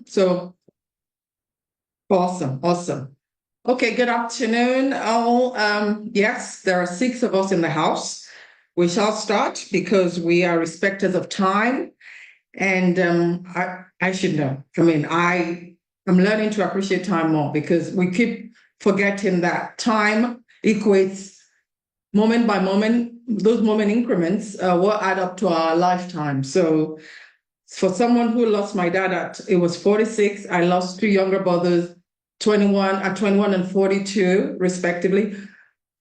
So awesome, awesome. Okay, good afternoon, all. Yes, there are 6 of us in the house. We shall start because we are respecters of time. And I should know. I mean, I'm learning to appreciate time more because we keep forgetting that time equates moment by moment. Those moment increments will add up to our lifetime. So for someone who lost my dad it was 46, I lost 2 younger brothers, 21 and 42, respectively.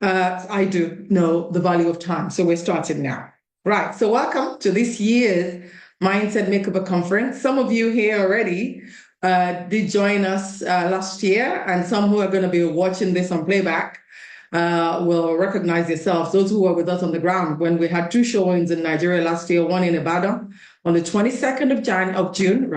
I do know the value of time. So we're starting now. Right. So welcome to this year's Mindset Makeover Conference. Some of you here already did join us last year, and some who are going to be watching this on playback will recognize yourselves. Those who were with us on the ground when we had 2 showings in Nigeria last year, one in Ibadan on the 22nd of June,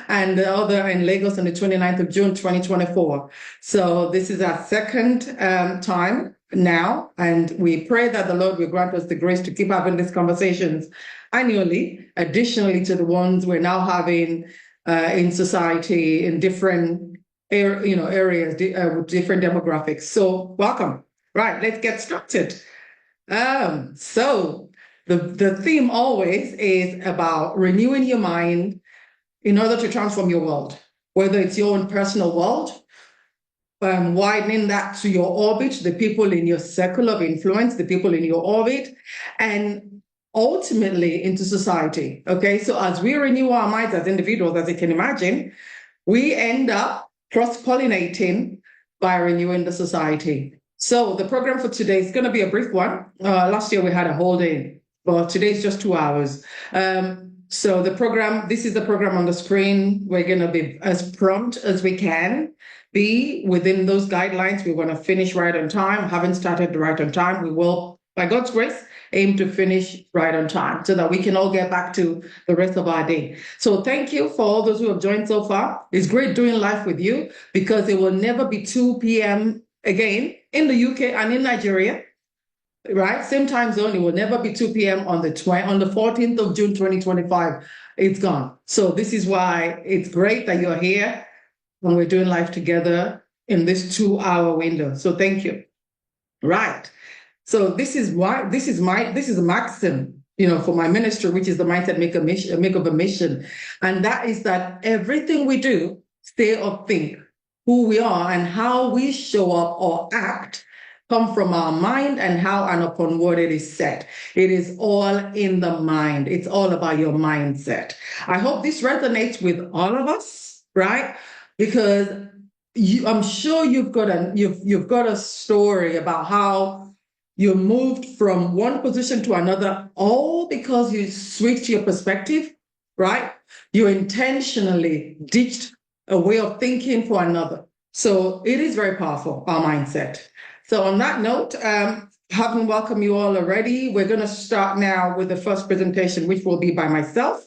and the other in Lagos on the 29th of June, 2024. So this is our second time now, and we pray that the Lord will grant us the grace to keep having these conversations annually, additionally to the ones we're now having in society in different areas with different demographics. So welcome. Right, let's get started. So the theme always is about renewing your mind in order to transform your world, whether it's your own personal world, widening that to your orbit, the people in your circle of influence, the people in your orbit, and ultimately into society. Okay, so as we renew our minds as individuals, as you can imagine, we end up cross-pollinating by renewing the society. So the program for today is going to be a brief one. Last year we had a whole day, but today is just 2 hours. So this is the program on the screen. We're going to be as prompt as we can be within those guidelines. We want to finish right on time. Haven't started right on time. We will, by God's grace, aim to finish right on time so that we can all get back to the rest of our day. So thank you for all those who have joined so far. It's great doing life with you because it will never be 2 p.m. again in the UK and in Nigeria. Right? Same time zone. It will never be 2 p.m. on the 14th of June, 2025. It's gone. So this is why it's great that you're here when we're doing life together in this 2-hour window. So thank you. Right. So this is a maxim, for my ministry, which is the Mindset Makeover Mission. And that is that everything we do, say or think, who we are and how we show up or act come from our mind and how and upon what it is set. It is all in the mind. It's all about your mindset. I hope this resonates with all of us, right? Because I'm sure you've got a story about how you moved from one position to another, all because you switched your perspective, right? You intentionally ditched a way of thinking for another. So it is very powerful, our mindset. So on that note, having welcomed you all already, we're going to start now with the first presentation, which will be by myself.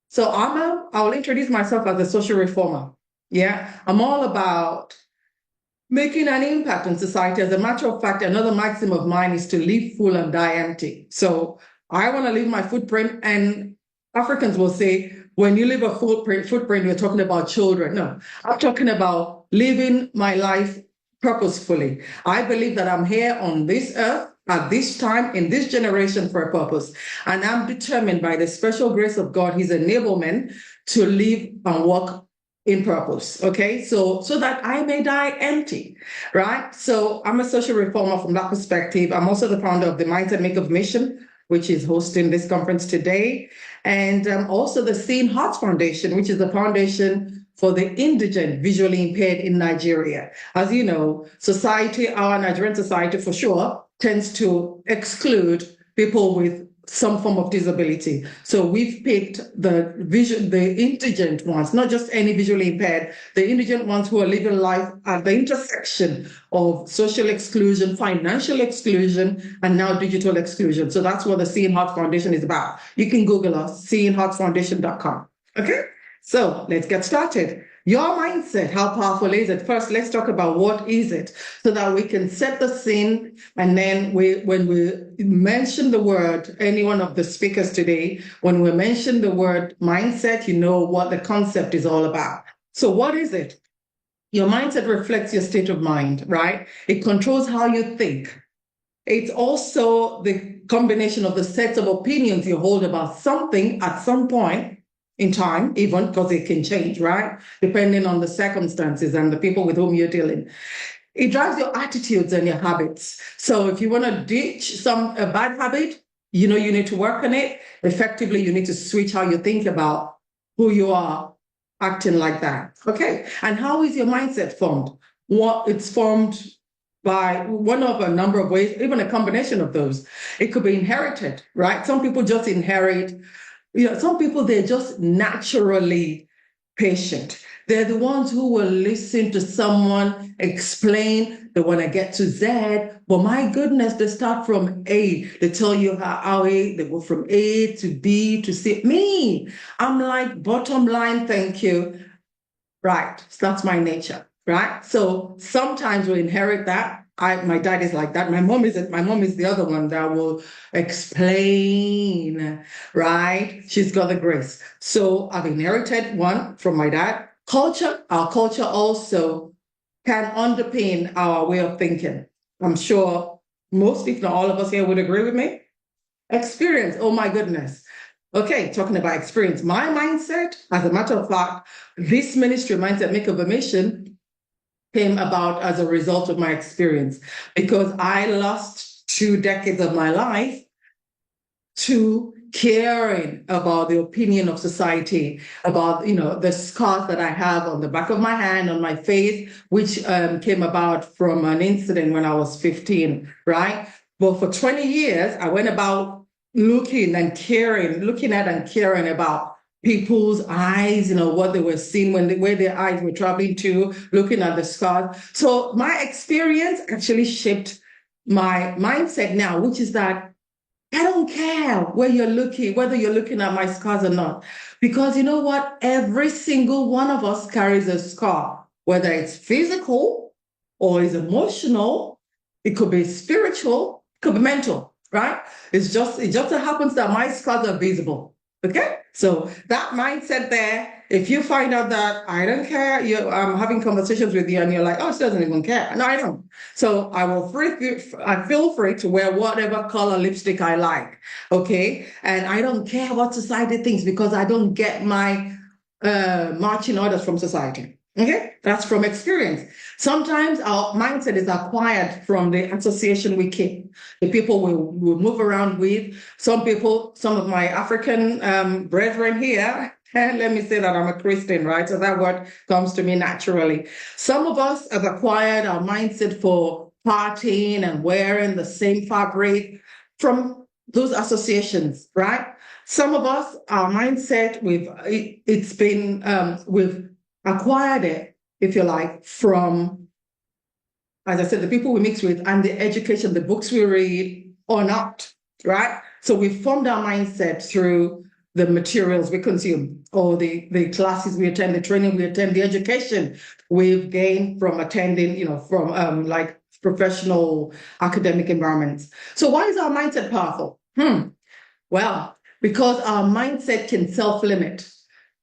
So I'll introduce myself as a social reformer. Yeah, I'm all about making an impact on society. As a matter of fact, another maxim of mine is to live full and die empty. So I want to leave my footprint, and Africans will say, when you leave a footprint, you're talking about children. No, I'm talking about living my life purposefully. I believe that I'm here on this earth at this time in this generation for a purpose. And I'm determined by the special grace of God, his enablement, to live and walk in purpose. Okay, so that I may die empty, right? So I'm a social reformer from that perspective. I'm also the founder of the Mindset Makeover Mission, which is hosting this conference today. And also the Seeing Hearts Foundation, which is the foundation for the indigent visually impaired in Nigeria. As you know, our Nigerian society for sure tends to exclude people with some form of disability. So we've picked the indigent ones, not just any visually impaired, the indigent ones who are living life at the intersection of social exclusion, financial exclusion, and now digital exclusion. So that's what the Seeing Hearts Foundation is about. You can Google us, seeingheartsfoundation.com. Okay? So let's get started. Your mindset, how powerful is it? First, let's talk about what is it so that we can set the scene. And then when we mention the word, any one of the speakers today, when we mention the word mindset, you know what the concept is all about. So what is it? Your mindset reflects your state of mind, right? It controls how you think. It's also the combination of the sets of opinions you hold about something at some point in time, even because it can change, right? Depending on the circumstances and the people with whom you're dealing. It drives your attitudes and your habits. So if you want to ditch a bad habit, you know you need to work on it. Effectively, you need to switch how you think about who you are acting like that. Okay. And how is your mindset formed? It's formed by one of a number of ways, even a combination of those. It could be inherited, right? Some people just inherit. Some people, they're just naturally patient. They're the ones who will listen to someone explain. They want to get to Z, but my goodness, they start from A. They tell you how they go from A to B to C. Me, I'm like, bottom line, thank you. Right, so that's my nature, right? So sometimes we inherit that. My dad is like that. My mom is the other one that will explain, right? She's got the grace. So I've inherited one from my dad. Our culture also can underpin our way of thinking. I'm sure most, if not all of us here would agree with me. Experience, oh my goodness. Okay, talking about experience, my mindset, as a matter of fact, this ministry, Mindset Makeover Mission, came about as a result of my experience because I lost 2 decades of my life to caring about the opinion of society, about, the scars that I have on the back of my hand, on my face, which came about from an incident when I was 15, right? But for 20 years, I went about looking at and caring about people's eyes, what they were seeing where their eyes were traveling to, looking at the scars. So my experience actually shaped my mindset now, which is that I don't care whether you're looking at my scars or not, because you know what? Every single one of us carries a scar, whether it's physical or it's emotional, it could be spiritual, it could be mental, right? It just so happens that my scars are visible. Okay, so that mindset there, if you find out that I don't care, I'm having conversations with you and you're like, oh, she doesn't even care. No, I don't. So I feel free to wear whatever color lipstick I like. Okay, and I don't care what society thinks because I don't get my marching orders from society. Okay, that's from experience. Sometimes our mindset is acquired from the association we keep, the people we move around with. Some of my African brethren here, and let me say that I'm a Christian, right? So that word comes to me naturally. Some of us have acquired our mindset for partying and wearing the same fabric from those associations, right? Some of us, our mindset, we've acquired it, if you like, from, as I said, the people we mix with and the education, the books we read or not, right? So we formed our mindset through the materials we consume or the classes we attend, the training we attend, the education we've gained from attending, from like professional academic environments. So why is our mindset powerful? Well, because our mindset can self-limit.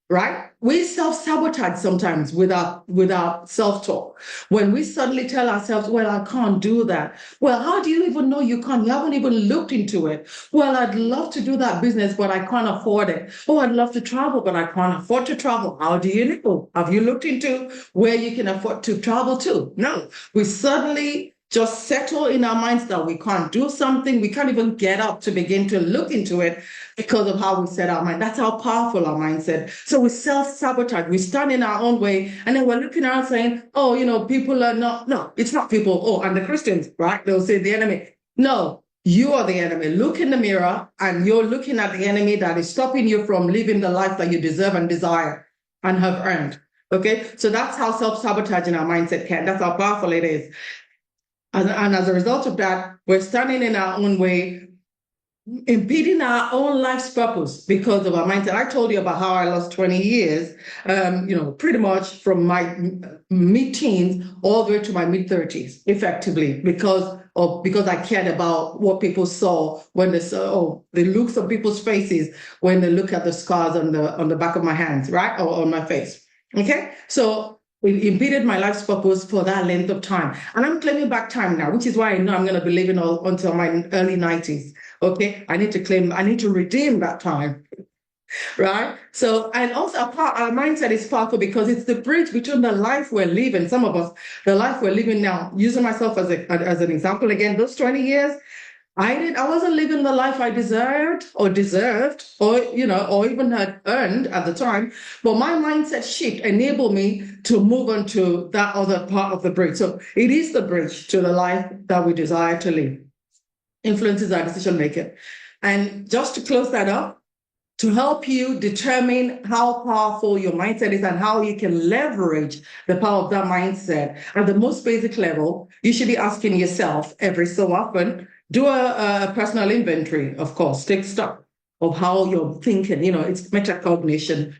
Right? We self-sabotage sometimes with our self-talk. When we suddenly tell ourselves, well, I can't do that. Well, how do you even know you can't? You haven't even looked into it. Well, I'd love to do that business, but I can't afford it. Oh, I'd love to travel, but I can't afford to travel. How do you know? Have you looked into where you can afford to travel to? No. We suddenly just settle in our minds that we can't do something. We can't even get up to begin to look into it because of how we set our mind. That's how powerful our mindset. So we self-sabotage. We stand in our own way, and then we're looking around saying, oh, people are not. No, it's not people. Oh, and the Christians, right? They'll say the enemy. No, you are the enemy. Look in the mirror, and you're looking at the enemy that is stopping you from living the life that you deserve and desire and have earned. Okay? So that's how self-sabotaging our mindset can. That's how powerful it is. And as a result of that, we're standing in our own way. impeding our own life's purpose because of our mindset. I told you about how I lost 20 years, pretty much from my mid-teens all the way to my mid-30s, effectively, because I cared about what people saw when they saw the looks of people's faces when they look at the scars on the back of my hands, right, or on my face. Okay, so it impeded my life's purpose for that length of time, and I'm claiming back time now, which is why I know I'm going to be living until my early 90s. Okay, I need to redeem that time, right? So, and also our mindset is powerful because it's the bridge between the life we're living, some of us, the life we're living now, using myself as an example again, those 20 years, I wasn't living the life I deserved, or even had earned at the time, but my mindset shift enabled me to move on to that other part of the bridge. So it is the bridge to the life that we desire to live. Influences our decision making. And just to close that up, to help you determine how powerful your mindset is and how you can leverage the power of that mindset at the most basic level, you should be asking yourself every so often, do a personal inventory, of course, take stock of how you're thinking. It's metacognition.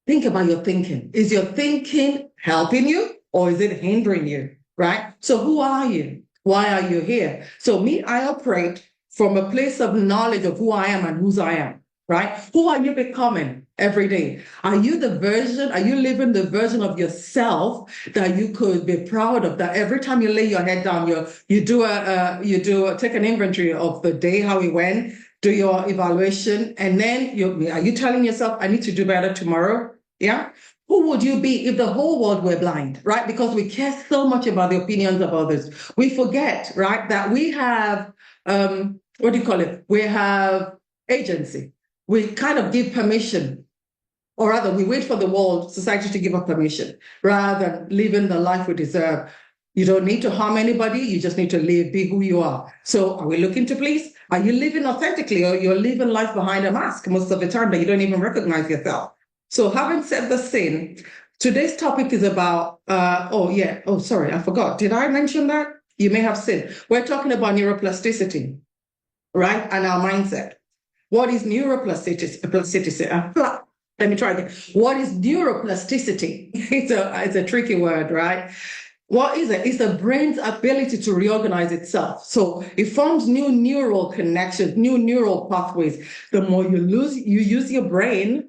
Think about your thinking. Is your thinking helping you or is it hindering you, right? So who are you? Why are you here? So I operate from a place of knowledge of who I am and whose I am, right? Who are you becoming every day? Are you living the version of yourself that you could be proud of, that every time you lay your head down, you take an inventory of the day, how it went, do your evaluation, and then are you telling yourself, I need to do better tomorrow? Yeah. Who would you be if the whole world were blind, right? Because we care so much about the opinions of others. We forget, right, that we have, we have agency. We kind of give permission, or rather we wait for the world, society to give us permission, rather than living the life we deserve. You don't need to harm anybody. You just need to be who you are. So are we looking to please? Are you living authentically, or you're living life behind a mask most of the time that you don't even recognize yourself? So having said the same, today's topic is about, sorry, I forgot. Did I mention that? You may have seen. We're talking about neuroplasticity, right? And our mindset. What is neuroplasticity? Let me try again. What is neuroplasticity? It's a tricky word, right? What is it? It's the brain's ability to reorganize itself. So it forms new neural connections, new neural pathways. The more you use your brain,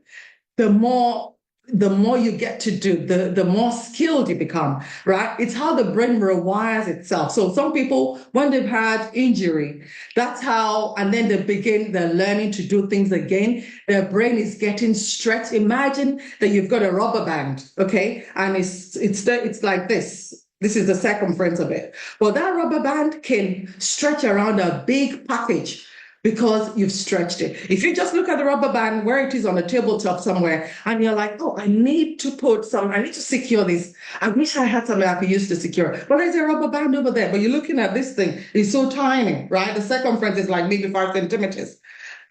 the more you get to do, the more skilled you become, right? It's how the brain rewires itself. So some people, when they've had injury, that's how, and then they begin the learning to do things again. Their brain is getting stretched. Imagine that you've got a rubber band, okay? And it's like this. This is the circumference of it. Well, that rubber band can stretch around a big package because you've stretched it. If you just look at the rubber band where it is on a tabletop somewhere, and you're like, oh, I need to secure this. I wish I had something I could use to secure it. But there's a rubber band over there. But you're looking at this thing, it's so tiny, right? The circumference is like maybe 5 centimeters.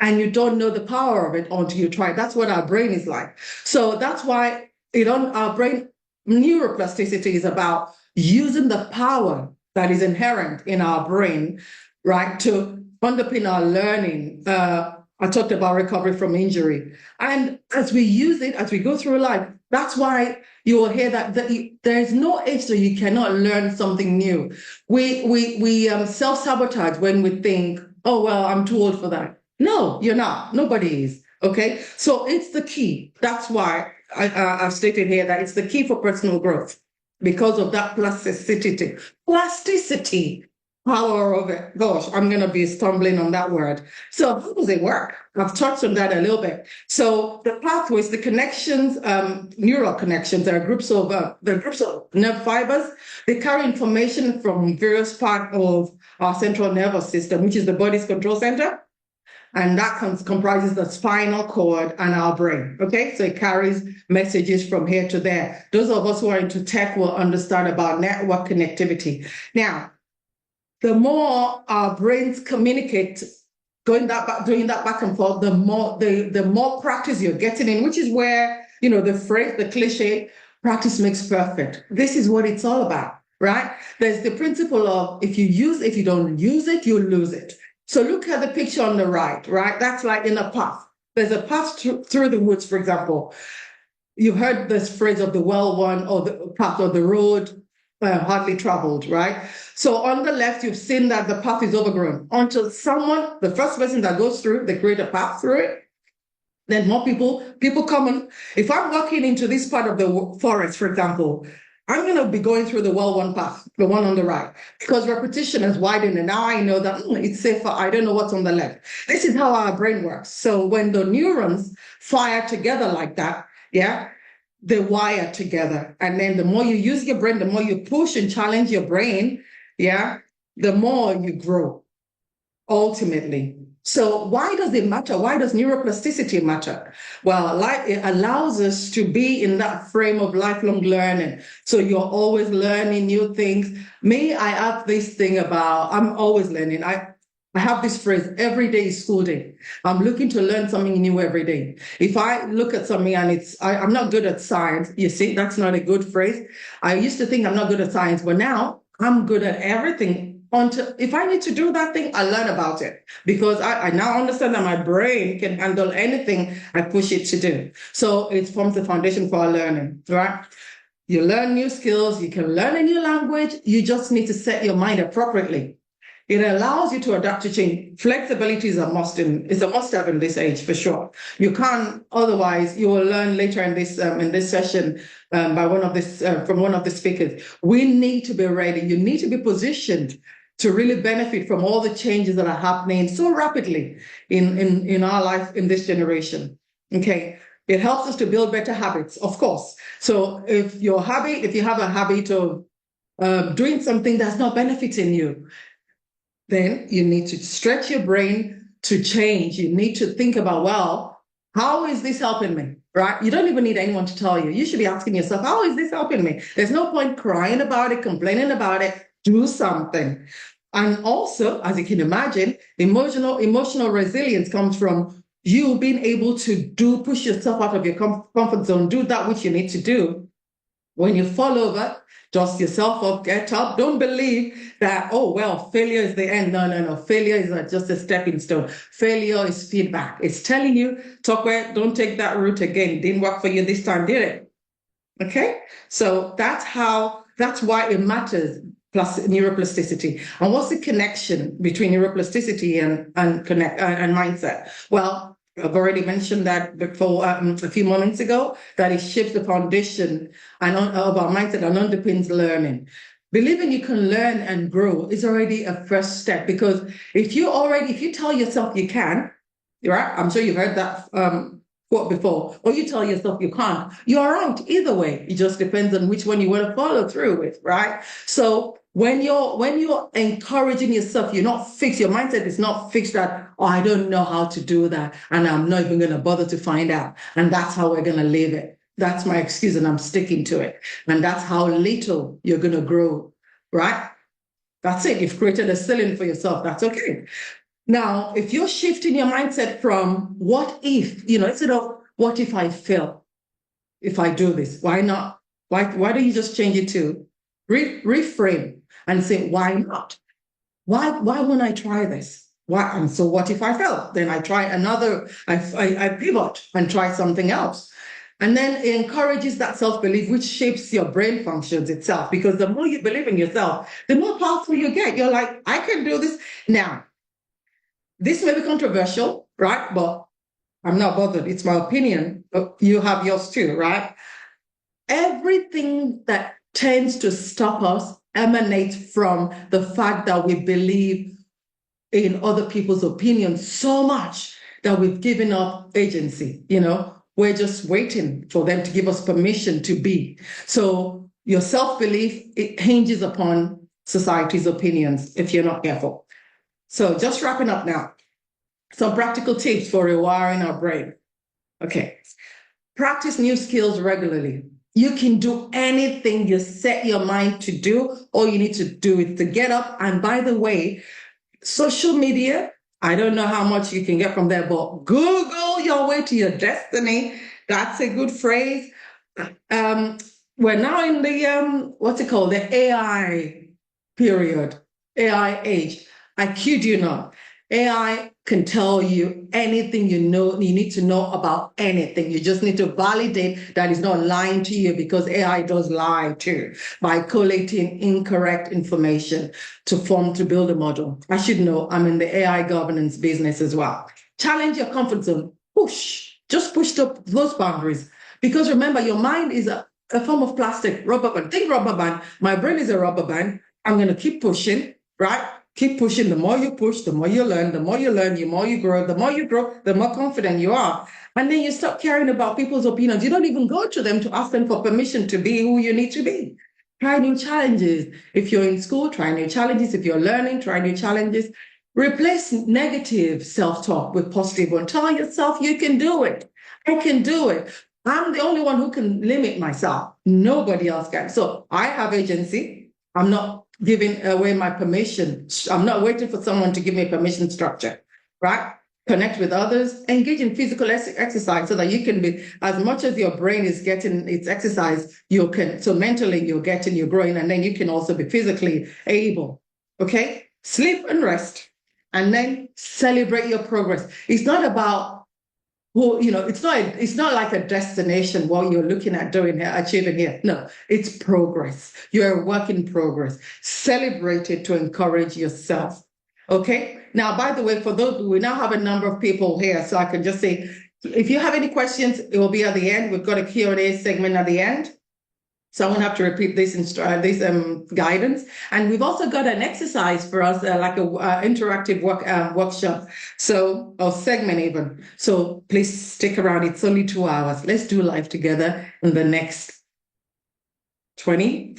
And you don't know the power of it until you try it. That's what our brain is like. So that's why our brain neuroplasticity is about using the power that is inherent in our brain, right, to underpin our learning. I talked about recovery from injury. And as we use it, as we go through life, that's why you will hear that there's no age that you cannot learn something new. We self-sabotage when we think, oh, well, I'm too old for that. No, you're not. Nobody is. Okay. So it's the key. That's why I've stated here that it's the key for personal growth, because of that plasticity, power of it. Gosh, I'm going to be stumbling on that word. So how does it work? I've touched on that a little bit. So the pathways, the connections, neural connections, there are groups of nerve fibers. They carry information from various parts of our central nervous system, which is the body's control center. And that comprises the spinal cord and our brain, okay? So it carries messages from here to there. Those of us who are into tech will understand about network connectivity. Now, the more our brains communicate, doing that back and forth, the more practice you're getting in, which is where, the phrase, the cliche, practice makes perfect. This is what it's all about, right? There's the principle of if you don't use it, you lose it. So look at the picture on the right, right? That's like in a path. There's a path through the woods, for example. You've heard this phrase of the well-worn or the path or the road hardly traveled, right? So on the left, you've seen that the path is overgrown until someone, the first person that goes through, they create a path through it. Then more people come in. If I'm walking into this part of the forest, for example, I'm going to be going through the well-worn path, the one on the right, because repetition has widened, and now I know that it's safer. I don't know what's on the left. This is how our brain works. So when the neurons fire together like that, yeah, they wire together. And then the more you use your brain, the more you push and challenge your brain, yeah, the more you grow, ultimately. So why does it matter? Why does neuroplasticity matter? Well, it allows us to be in that frame of lifelong learning. So you're always learning new things. Me, I have this thing about, I'm always learning. I have this phrase, every day is school day. I'm looking to learn something new every day. If I look at something and I'm not good at science, you see, that's not a good phrase. I used to think I'm not good at science, but now I'm good at everything. Until if I need to do that thing, I learn about it because I now understand that my brain can handle anything I push it to do. So it forms the foundation for our learning, right? You learn new skills, you can learn a new language, you just need to set your mind appropriately. It allows you to adapt to change. Flexibility is a must-have in this age, for sure. You can't, otherwise you will learn later in this session from one of the speakers. We need to be ready. You need to be positioned to really benefit from all the changes that are happening so rapidly in our life in this generation. Okay. It helps us to build better habits, of course. So if you have a habit of doing something that's not benefiting you, then you need to stretch your brain to change. You need to think about, well, how is this helping me? Right? You don't even need anyone to tell you. You should be asking yourself, how is this helping me? There's no point crying about it, complaining about it. Do something. And also, as you can imagine, emotional resilience comes from you being able to push yourself out of your comfort zone, do that which you need to do. When you fall over, dust yourself up, get up. Don't believe that, oh, well, failure is the end. No. Failure is just a stepping stone. Failure is feedback. It's telling you, Tope, don't take that route again. It didn't work for you this time, did it? Okay? So that's why it matters, plus neuroplasticity. And what's the connection between neuroplasticity and mindset? Well, I've already mentioned that before a few moments ago, that it shapes the foundation of our mindset and underpins learning. Believing you can learn and grow is already a first step, because if you tell yourself you can, right? I'm sure you've heard that quote before, or you tell yourself you can't, you're right either way. It just depends on which one you want to follow through with, right? So when you're encouraging yourself, you're not fixed. Your mindset is not fixed that, oh, I don't know how to do that, and I'm not even going to bother to find out. And that's how we're going to live it. That's my excuse, and I'm sticking to it. And that's how little you're going to grow, right? That's it. You've created a ceiling for yourself. That's okay. Now, if you're shifting your mindset from what if, instead of what if I fail, if I do this, why not? Why don't you just change it to reframe and say, why not? Why won't I try this? Why? And so what if I fail? Then I try another, I pivot and try something else. And then it encourages that self-belief, which shapes your brain functions itself. Because the more you believe in yourself, the more powerful you get. You're like, I can do this. Now, this may be controversial, right? But I'm not bothered. It's my opinion. But you have yours too, right? Everything that tends to stop us emanates from the fact that we believe in other people's opinions so much that we've given up agency. We're just waiting for them to give us permission to be. So your self-belief, it hinges upon society's opinions if you're not careful. So just wrapping up now. Some practical tips for rewiring our brain. Okay. Practice new skills regularly. You can do anything you set your mind to do. All you need to do is to get up. And by the way, social media, I don't know how much you can get from there, but Google your way to your destiny. That's a good phrase. We're now in the, the AI period, AI age. I kid you not. AI can tell you anything you need to know about anything. You just need to validate that it's not lying to you, because AI does lie too by collating incorrect information to build a model. I should know, I'm in the AI governance business as well. Challenge your comfort zone. Just push those boundaries. Because remember, your mind is a form of plastic, rubber band. Think rubber band. My brain is a rubber band. I'm going to keep pushing, right? Keep pushing. The more you push, the more you learn. The more you learn, the more you grow. The more you grow, the more confident you are. And then you stop caring about people's opinions. You don't even go to them to ask them for permission to be who you need to be. Try new challenges. If you're in school, try new challenges. If you're learning, try new challenges. Replace negative self-talk with positive one. Tell yourself you can do it. I can do it. I'm the only one who can limit myself. Nobody else can. So I have agency. I'm not giving away my permission. I'm not waiting for someone to give me a permission structure, right? Connect with others, engage in physical exercise so that you can be, as much as your brain is getting its exercise, so mentally you're growing, and then you can also be physically able, okay? Sleep and rest, and then celebrate your progress. It's not about it's not like a destination, what you're looking at doing here, achieving here. No, it's progress. You're a work in progress. Celebrate it to encourage yourself. Okay. Now, by the way, for those, we now have a number of people here, so I can just say, if you have any questions, it will be at the end. We've got a Q&A segment at the end. So I won't have to repeat this guidance. And we've also got an exercise for us, like a interactive workshop, or segment even. So please stick around. It's only 2 hours. Let's do life together in the next 1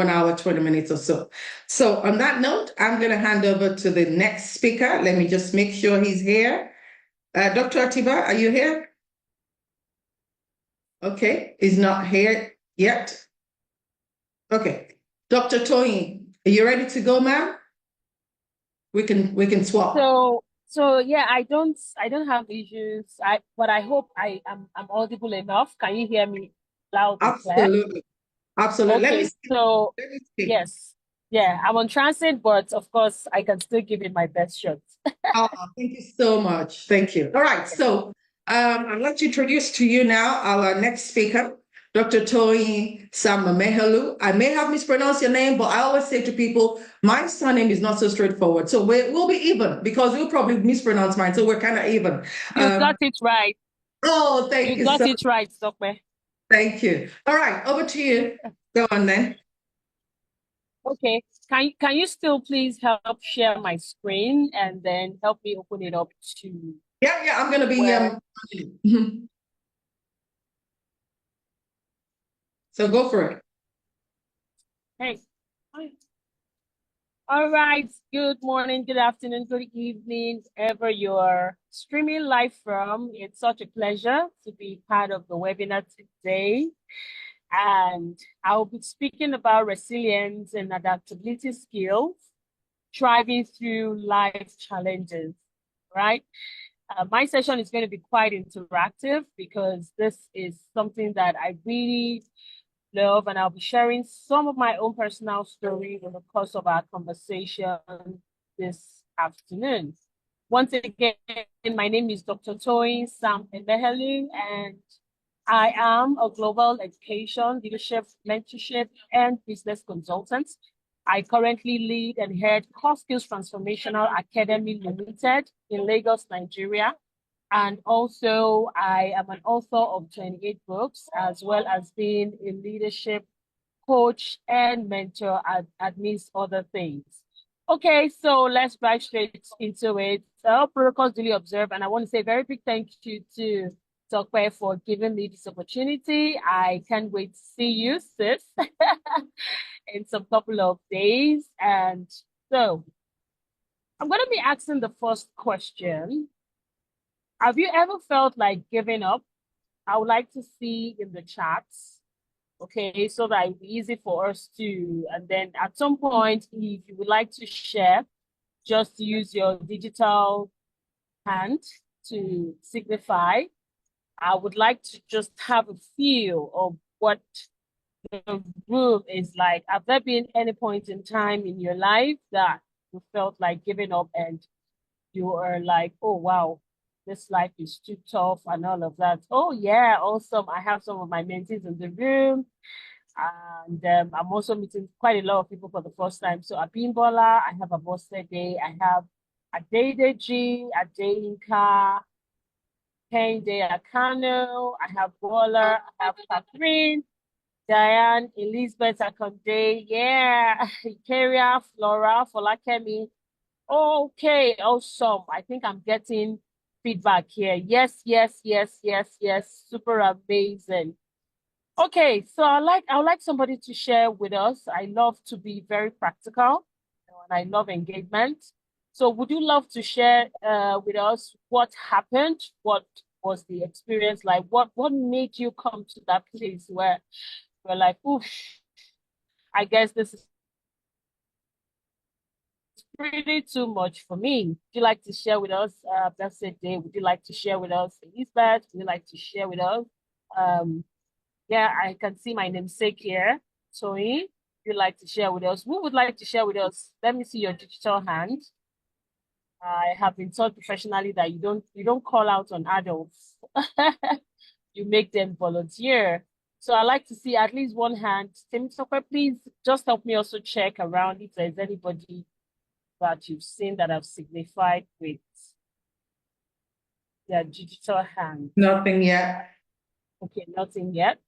hour, 20 minutes or so. So on that note, I'm going to hand over to the next speaker. Let me just make sure he's here. Dr. Atiba, are you here? Okay, he's not here yet. Okay, Dr. Toyin, are you ready to go, ma'am? We can swap. So yeah, I don't have issues. But I hope I'm audible enough. Can you hear me loud and clear? Absolutely. Absolutely. Okay, let me speak. Yes. Yeah, I'm on transit, but of course I can still give it my best shot. Oh, thank you so much. Thank you. All right. So I'd like to introduce to you now our next speaker, Dr. Toyin Sam-Emehelu. I may have mispronounced your name, but I always say to people, my surname is not so straightforward. So we'll be even, because you'll probably mispronounce mine. So we're kind of even. You got it right. Oh, thank you. You got it right, Tope. Thank you. All right, over to you. Go on then. Okay. Can you still please help share my screen and then help me open it up to... Yeah, I'm going to be... So go for it. Hey. All right. Good morning, good afternoon, good evening, wherever you're streaming live from. It's such a pleasure to be part of the webinar today. And I'll be speaking about resilience and adaptability skills, thriving through life challenges, right? My session is going to be quite interactive because this is something that I really love, and I'll be sharing some of my own personal story in the course of our conversation this afternoon. Once again, my name is Dr. Toyin Sam-Emehelu, and I am a global education, leadership, mentorship, and business consultant. I currently lead and head Core Skills Transformational Academy Limited in Lagos, Nigeria. And also, I am an author of 28 books, as well as being a leadership coach and mentor, amidst other things. Okay, so let's dive straight into it. Protocols duly observed, and I want to say a very big thank you to Tope for giving me this opportunity. I can't wait to see you, sis, in some couple of days. And so I'm going to be asking the first question. Have you ever felt like giving up? I would like to see in the chats, okay, so that it'll be easy for us to, and then at some point, if you would like to share, just use your digital hand to signify. I would like to just have a feel of what the room is like. Have there been any point in time in your life that you felt like giving up and you are like, oh, wow, this life is too tough and all of that. Oh, yeah, awesome. I have some of my mentees in the room. And I'm also meeting quite a lot of people for the first time. So Abimbola, I have a Abosede, I have Adedeji, Adeyinka, Kende Akano, I have Bola, I have Catherine, Diane, Elizabeth Akonde, yeah, Ikeria, Flora, Folakemi. Okay, awesome. I think I'm getting feedback here. Yes, yes, yes, yes, yes. Super amazing. Okay, so I would like somebody to share with us. I love to be very practical, and I love engagement. So would you love to share with us what happened? What was the experience like? What made you come to that place where you're like, oof, I guess this is pretty too much for me. Would you like to share with us, that's it, Dave? Would you like to share with us, Elizabeth? Would you like to share with us? Um, yeah, I can see my namesake here. Toyin, would you like to share with us? Who would like to share with us? Let me see your digital hand. I have been taught professionally that you don't call out on adults. You make them volunteer. So I like to see at least one hand. Temitope, please just help me also check around if there's anybody that you've seen that have signified with their digital hand. Nothing yet. Okay, nothing yet.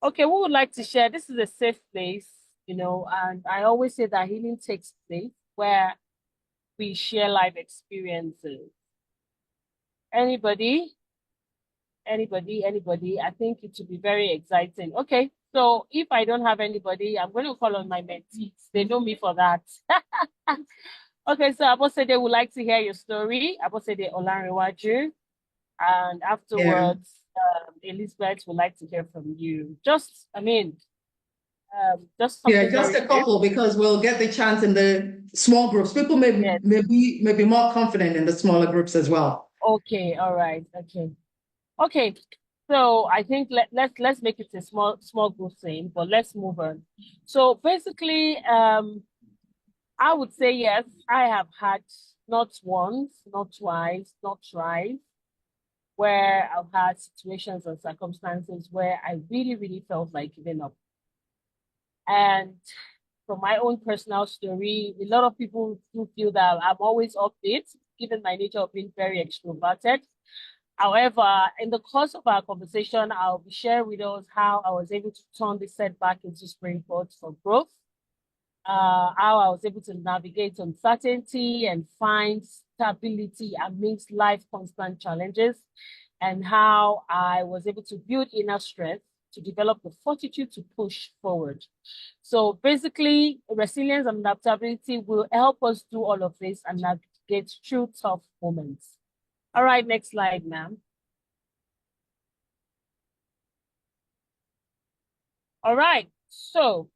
Okay, we would like to share. This is a safe place, and I always say that healing takes place where we share life experiences. Anybody? Anybody? Anybody? I think it would be very exciting. Okay, so if I don't have anybody, I'm going to call on my mentees. They know me for that. Okay, so Abosede would like to hear your story. Abosede Olanrewaju. And Yeah. afterwards, Elizabeth would like to hear from you. Just Yeah, something just very a brief. couple because we'll get the chance in the small groups. People Yes. may be more confident in the smaller groups as well. Okay. All right. Okay. Okay. So I think let's make it a small group thing, but let's move on. So basically, I would say yes, I have had not once, not twice, not thrice, where I've had situations and circumstances where I really, really felt like giving up. And from my own personal story, a lot of people do feel that I'm always upbeat, given my nature of being very extroverted. However, in the course of our conversation, I'll be sharing with us how I was able to turn this setback into springboards for growth, how I was able to navigate uncertainty and find stability amidst life constant challenges, and how I was able to build inner strength to develop the fortitude to push forward. So basically, resilience and adaptability will help us do all of this and navigate through tough moments. All right, next slide, ma'am. All right, so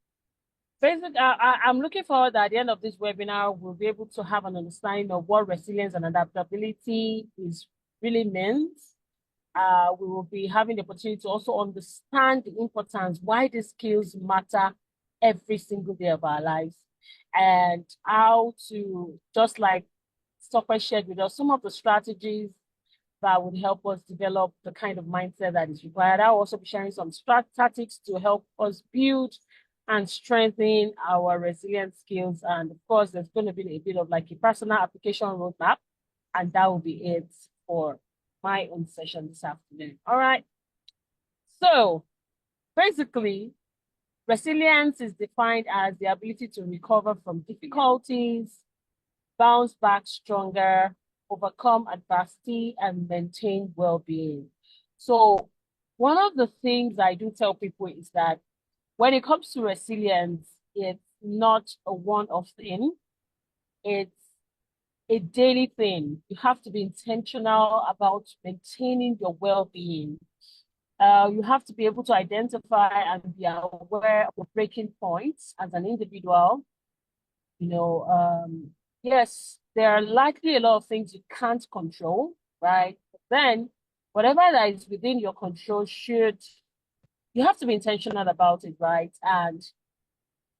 I'm looking forward that at the end of this webinar, we'll be able to have an understanding of what resilience and adaptability is really means. We will be having the opportunity to also understand the importance, why these skills matter every single day of our lives, and how to, just like Stopper shared with us, some of the strategies that would help us develop the kind of mindset that is required. I'll also be sharing some tactics to help us build and strengthen our resilient skills. And of course, there's going to be a bit of like a personal application roadmap, and that will be it for my own session this afternoon. All right. So basically, resilience is defined as the ability to recover from difficulties, bounce back stronger, overcome adversity, and maintain well-being. So one of the things I do tell people is that when it comes to resilience, it's not a one-off thing. It's a daily thing. You have to be intentional about maintaining your well-being. You have to be able to identify and be aware of the breaking points as an individual. Yes, there are likely a lot of things you can't control, right? But then whatever that is within your control you have to be intentional about it, right? And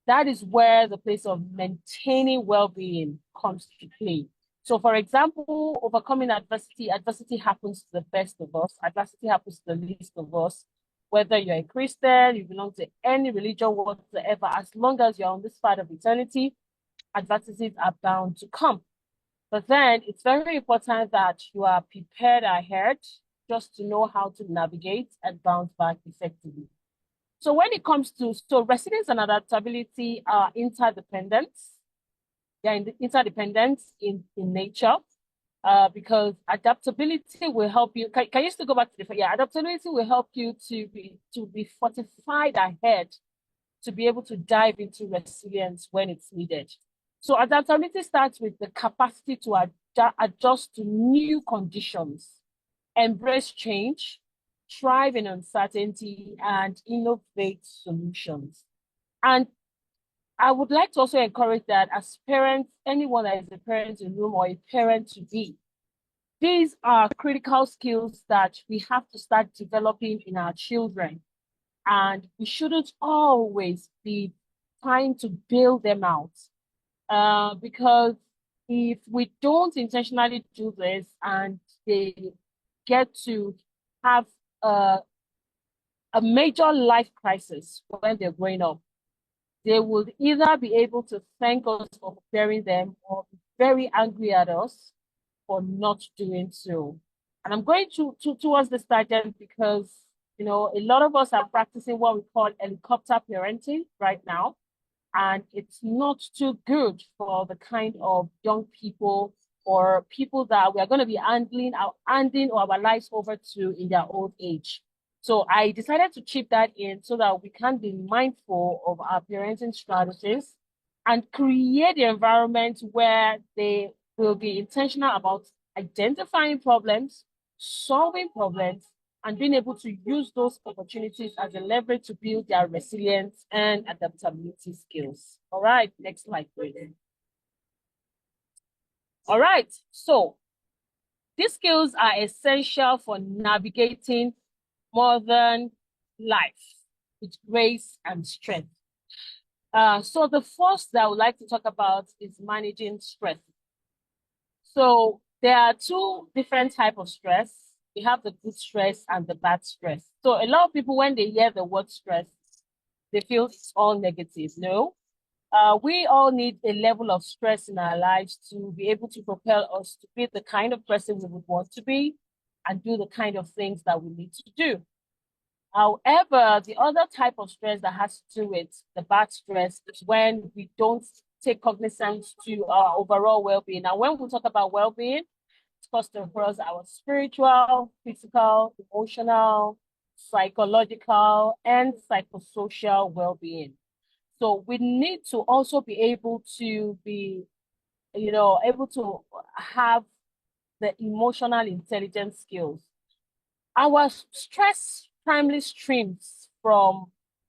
that is where the place of maintaining well-being comes to play. So for example, overcoming adversity, adversity happens to the best of us. Adversity happens to the least of us. Whether you're a Christian, you belong to any religion whatsoever, as long as you're on this side of eternity, adversities are bound to come. But then it's very important that you are prepared ahead just to know how to navigate and bounce back effectively. So when it comes to, resilience and adaptability are interdependent. They're interdependent in nature, because adaptability will help you. Can you still go back to the, yeah, adaptability will help you to be fortified ahead to be able to dive into resilience when it's needed. So adaptability starts with the capacity to adjust to new conditions, embrace change, thrive in uncertainty, and innovate solutions. And I would like to also encourage that as parents, anyone that is a parent in the room or a parent to be, these are critical skills that we have to start developing in our children. And we shouldn't always be trying to build them out. Because if we don't intentionally do this and they get to have a major life crisis when they're growing up, they would either be able to thank us for preparing them or be very angry at us for not doing so. And I'm going towards this tangent because, you know, a lot of us are practicing what we call helicopter parenting right now. And it's not too good for the kind of young people or people that we are going to be handing our lives over to in their old age. So I decided to chip that in so that we can be mindful of our parenting strategies and create the environment where they will be intentional about identifying problems, solving problems, and being able to use those opportunities as a leverage to build their resilience and adaptability skills. All right, next slide, please. All right, so these skills are essential for navigating modern life with grace and strength. So the first that I would like to talk about is managing stress. So there are two different types of stress. We have the good stress and the bad stress. So a lot of people, when they hear the word stress, they feel it's all negative. No, we all need a level of stress in our lives to be able to propel us to be the kind of person we would want to be and do the kind of things that we need to do. However, the other type of stress that has to do with the bad stress is when we don't take cognizance to our overall well-being. Now, when we talk about well-being, it's first and foremost our spiritual, physical, emotional, psychological, and psychosocial well-being. So we need to also be able to be, able to have the emotional intelligence skills. Our stress primarily streams from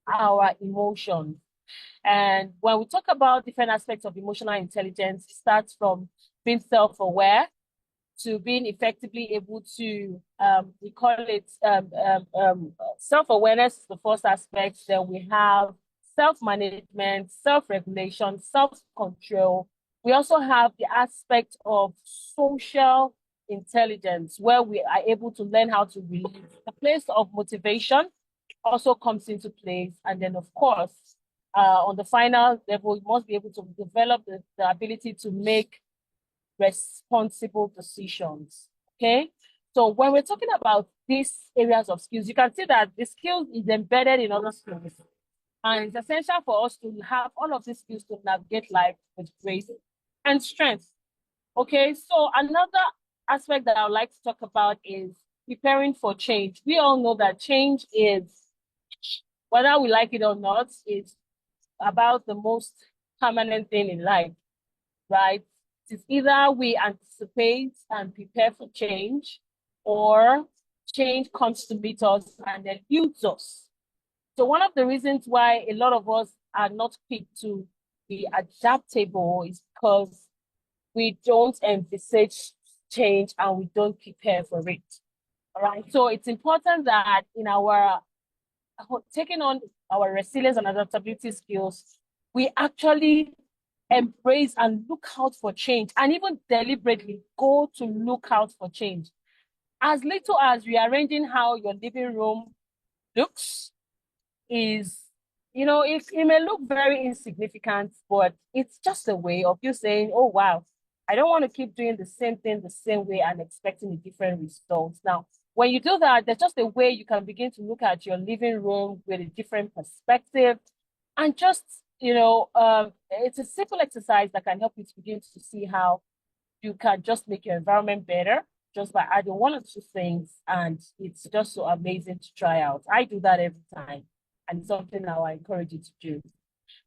our emotions. And when we talk about different aspects of emotional intelligence, it starts from being self-aware to being effectively able to, we call it self-awareness is the first aspect. Then we have self-management, self-regulation, self-control. We also have the aspect of social intelligence, where we are able to learn how to release. The place of motivation also comes into place. And then, of course, on the final level, you must be able to develop the ability to make responsible decisions. Okay, so when we're talking about these areas of skills, you can see that the skills is embedded in other skills, and it's essential for us to have all of these skills to navigate life with grace and strength. Okay, so another aspect that I would like to talk about is preparing for change. We all know that change is, whether we like it or not, is about the most permanent thing in life, right? It's either we anticipate and prepare for change, or change comes to meet us and then eludes us. So one of the reasons why a lot of us are not quick to be adaptable is because we don't envisage change and we don't prepare for it. All right. So it's important that in our taking on our resilience and adaptability skills, we actually embrace and look out for change, and even deliberately go to look out for change. As little as rearranging how your living room looks is, it may look very insignificant, but it's just a way of you saying, oh, wow, I don't want to keep doing the same thing the same way and expecting a different result. Now, when you do that, there's just a way you can begin to look at your living room with a different perspective. And just, it's a simple exercise that can help you to begin to see how you can just make your environment better just by adding one or two things. And it's just so amazing to try out. I do that every time, and it's something now I encourage you to do.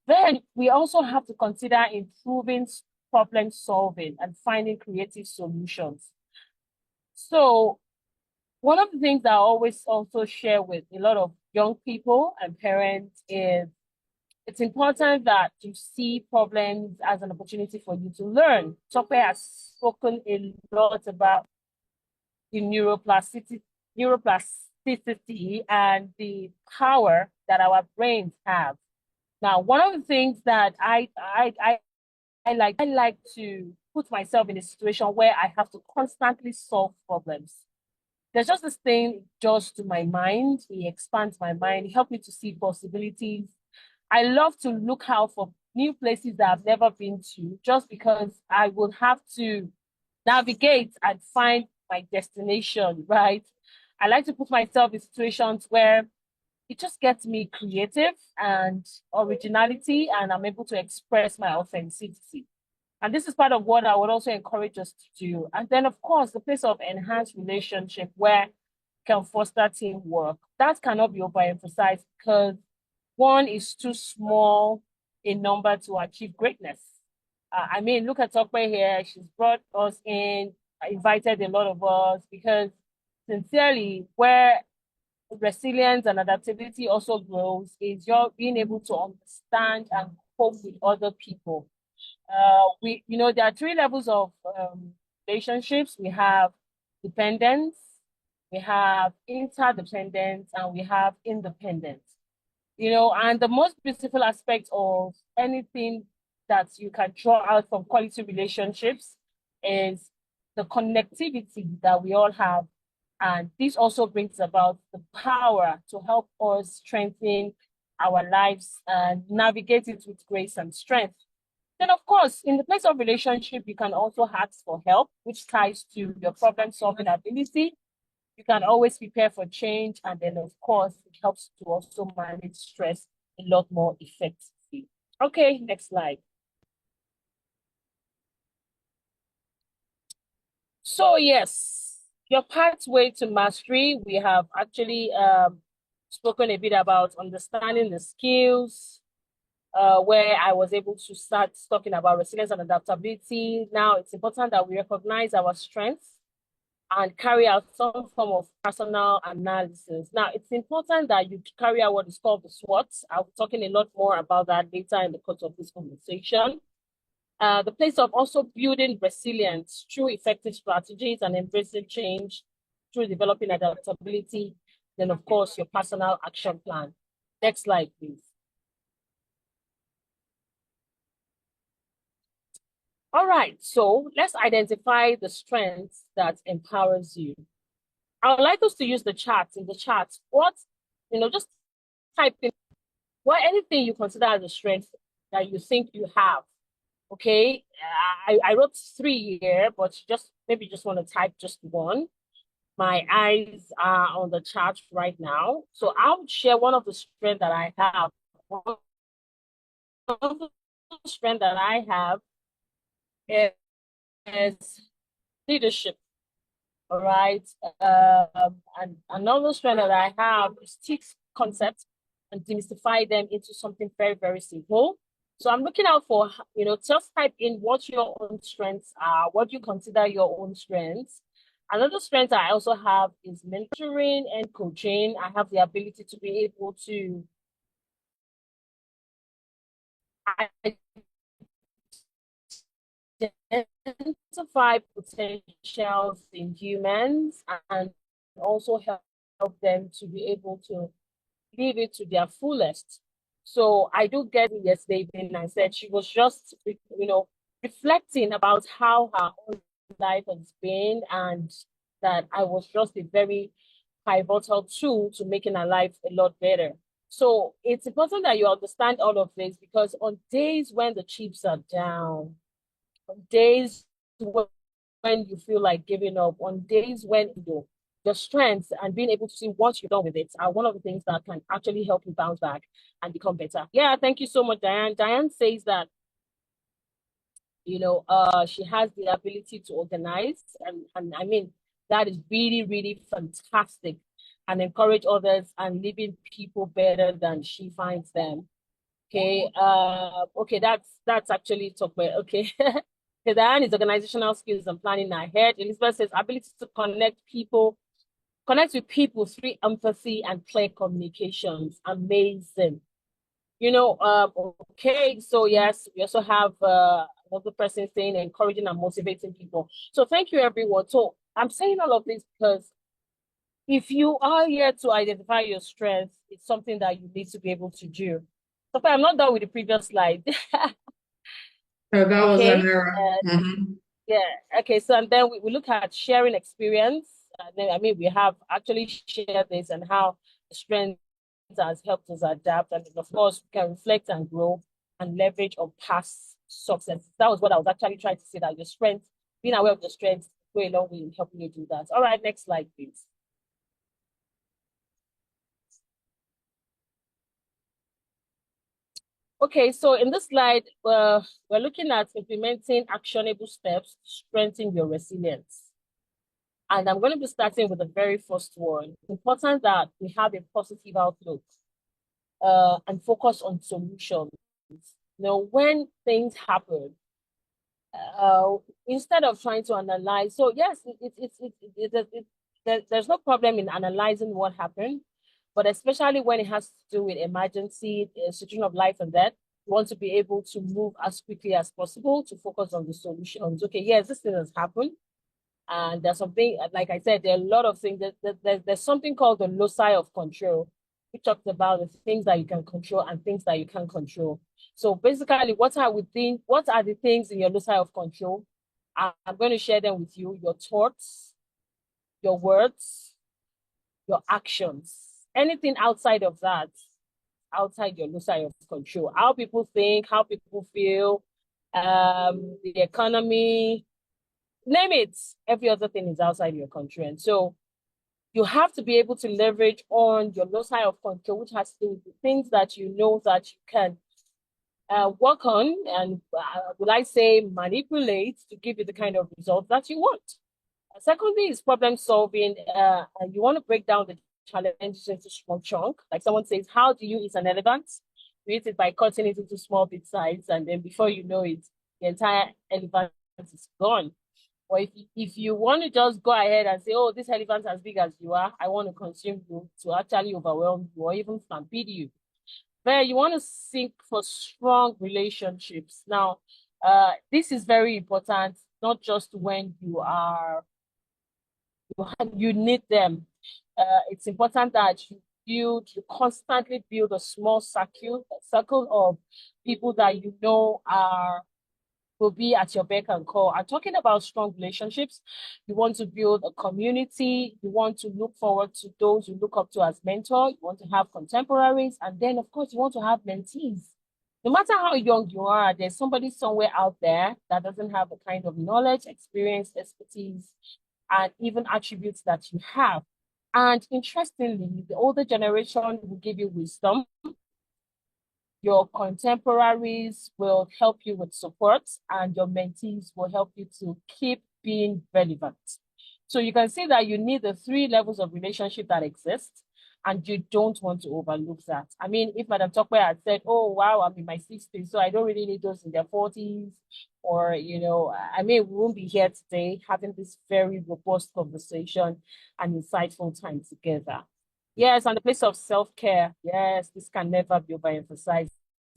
Then we also have to consider improving problem solving and finding creative solutions. So one of the things that I always also share with a lot of young people and parents is it's important that you see problems as an opportunity for you to learn. Tope has spoken a lot about the neuroplasticity and the power that our brains have. Now, one of the things that I like to put myself in a situation where I have to constantly solve problems. There's just this thing just to my mind. It expands my mind. It helps me to see possibilities. I love to look out for new places that I've never been to, just because I would have to navigate and find my destination, right? I like to put myself in situations where it just gets me creative and originality, and I'm able to express my authenticity. And this is part of what I would also encourage us to do. And then, of course, the place of enhanced relationship where can foster teamwork. That cannot be overemphasized because one is too small a number to achieve greatness. I mean, look at Tope here. She's brought us in, invited a lot of us because sincerely, where resilience and adaptability also grows is your being able to understand and cope with other people. There are three levels of relationships. We have dependence, we have interdependence, and we have independence. And the most beautiful aspect of anything that you can draw out from quality relationships is the connectivity that we all have. And this also brings about the power to help us strengthen our lives and navigate it with grace and strength. Then, of course, in the place of relationship, you can also ask for help, which ties to your problem-solving ability. You can always prepare for change. And then, of course, it helps to also manage stress a lot more effectively. Okay, next slide. So, yes, your pathway to mastery, we have actually spoken a bit about understanding the skills, where I was able to start talking about resilience and adaptability. Now, it's important that we recognize our strengths and carry out some form of personal analysis. Now, it's important that you carry out what is called the SWOT. I'll be talking a lot more about that later in the course of this conversation. The place of also building resilience through effective strategies and embracing change through developing adaptability. Then, of course, your personal action plan. Next slide, please. All right, so let's identify the strengths that empowers you. I would like us to use the chat. In the chat, just type in anything you consider as a strength that you think you have. Okay, I wrote 3 here, but maybe just want to type just one. My eyes are on the chat right now. So I would share one of the strengths that I have. One of the strengths that I have is leadership. All right. And another strength that I have is teach concepts and demystify them into something very, very simple. So I'm looking out for, just type in what your own strengths are, what you consider your own strengths. Another strength I also have is mentoring and coaching. I have the ability to be able to identify potentials in humans and also help them to be able to live it to their fullest. So I do get it yesterday evening. I said she was just, reflecting about how her own life has been, and that I was just a very pivotal tool to making her life a lot better. So it's important that you understand all of this, because on days when the chips are down, on days when you feel like giving up, on days when your strengths and being able to see what you've done with it are one of the things that can actually help you bounce back and become better. Yeah, thank you so much, Diane. Diane says that she has the ability to organize, and I mean that is really, really fantastic, and encourage others and leaving people better than she finds them. Okay, okay, that's actually Tope. Okay. Okay, Diane is organizational skills and planning ahead. Elizabeth says ability to connect with people through empathy and clear communications. Amazing. Okay, so yes, we also have another person saying encouraging and motivating people. So thank you, everyone. So I'm saying all of this because if you are here to identify your strengths, it's something that you need to be able to do. So I'm not done with the previous slide. So that was an Okay. error. Yeah. Okay. So and then we look at sharing experience. And then, I mean, we have actually shared this and how the strength has helped us adapt. And of course, we can reflect and grow and leverage on past success. That was what I was actually trying to say, that your strength, being aware of the strengths, go a long way in helping you do that. All right. Next slide, please. Okay, so in this slide, we're looking at implementing actionable steps to strengthen your resilience. And I'm going to be starting with the very first one. It's important that we have a positive outlook and focus on solutions. When things happen, instead of trying to analyze, so yes, there's no problem in analyzing what happened, but especially when it has to do with emergency, situation of life and death, you want to be able to move as quickly as possible to focus on the solutions. Okay, yes, this thing has happened. And there's something, like I said, there are a lot of things. There's something called the loci of control. We talked about the things that you can control and things that you can't control. So basically, what are the things in your loci of control? I'm going to share them with you: your thoughts, your words, your actions. Anything outside of that, outside your loci of control. How people think, how people feel, the economy, name it. Every other thing is outside your control. And so you have to be able to leverage on your loci of control, which has to do with the things that you know that you can work on and, will I say, manipulate to give you the kind of results that you want. Secondly is problem solving. And you want to break down the challenges into small chunks. Like someone says, how do you eat an elephant? You eat it by cutting it into small bit sizes, and then before you know it, the entire elephant is gone. Or if you want to just go ahead and say, oh, this elephant's as big as you are, I want to consume you, to actually overwhelm you or even stampede you. But you want to seek for strong relationships. Now, this is very important, not just when you need them. It's important that you constantly build a small circle of people that you know will be at your beck and call. I'm talking about strong relationships. You want to build a community. You want to look forward to those you look up to as mentors. You want to have contemporaries. And then, of course, you want to have mentees. No matter how young you are, there's somebody somewhere out there that doesn't have the kind of knowledge, experience, expertise, and even attributes that you have. And interestingly, the older generation will give you wisdom. Your contemporaries will help you with support, and your mentees will help you to keep being relevant. So you can see that you need the 3 levels of relationship that exist, and you don't want to overlook that. I mean, if Madam Tope had said, oh, wow, I'm in my 60s, so I don't really need those in their 40s, or, I mean, we won't be here today having this very robust conversation and insightful time together. Yes, and the place of self-care. Yes, this can never be overemphasized.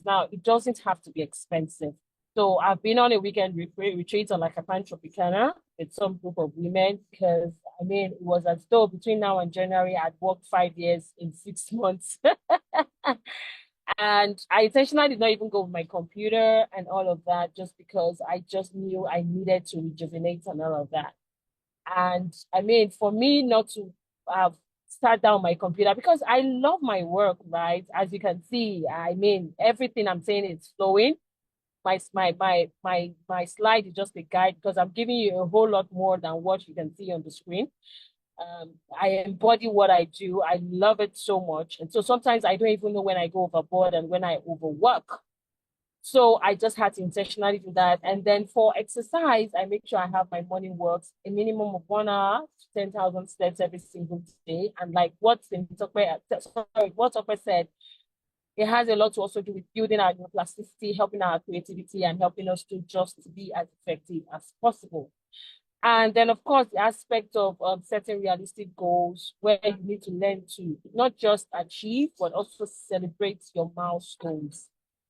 Now, it doesn't have to be expensive. So I've been on a weekend retreat on like a Tropicana with some group of women, because I mean, it was as though between now and January, I'd worked 5 years in 6 months. And I intentionally did not even go with my computer and all of that, just because I just knew I needed to rejuvenate and all of that. And I mean, for me not to have start down my computer, because I love my work, right? As you can see, I mean, everything I'm saying is flowing. My slide is just a guide, because I'm giving you a whole lot more than what you can see on the screen. I embody what I do. I love it so much. And so sometimes I don't even know when I go overboard and when I overwork. So I just had to intentionally do that. And then for exercise, I make sure I have my morning walks, a minimum of 1 hour, 10,000 steps every single day. And like what Tope said, it has a lot to also do with building our neuroplasticity, helping our creativity, and helping us to just be as effective as possible. And then, of course, the aspect of setting realistic goals, where you need to learn to not just achieve, but also celebrate your milestones.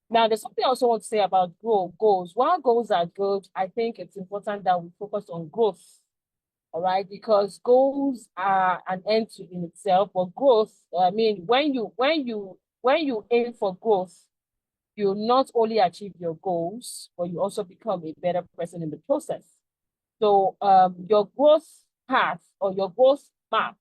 Now, there's something I also want to say about goals. While goals are good, I think it's important that we focus on growth. All right, because goals are an end to in itself, but growth, I mean, when you aim for growth, you not only achieve your goals, but you also become a better person in the process. So your growth path or your growth map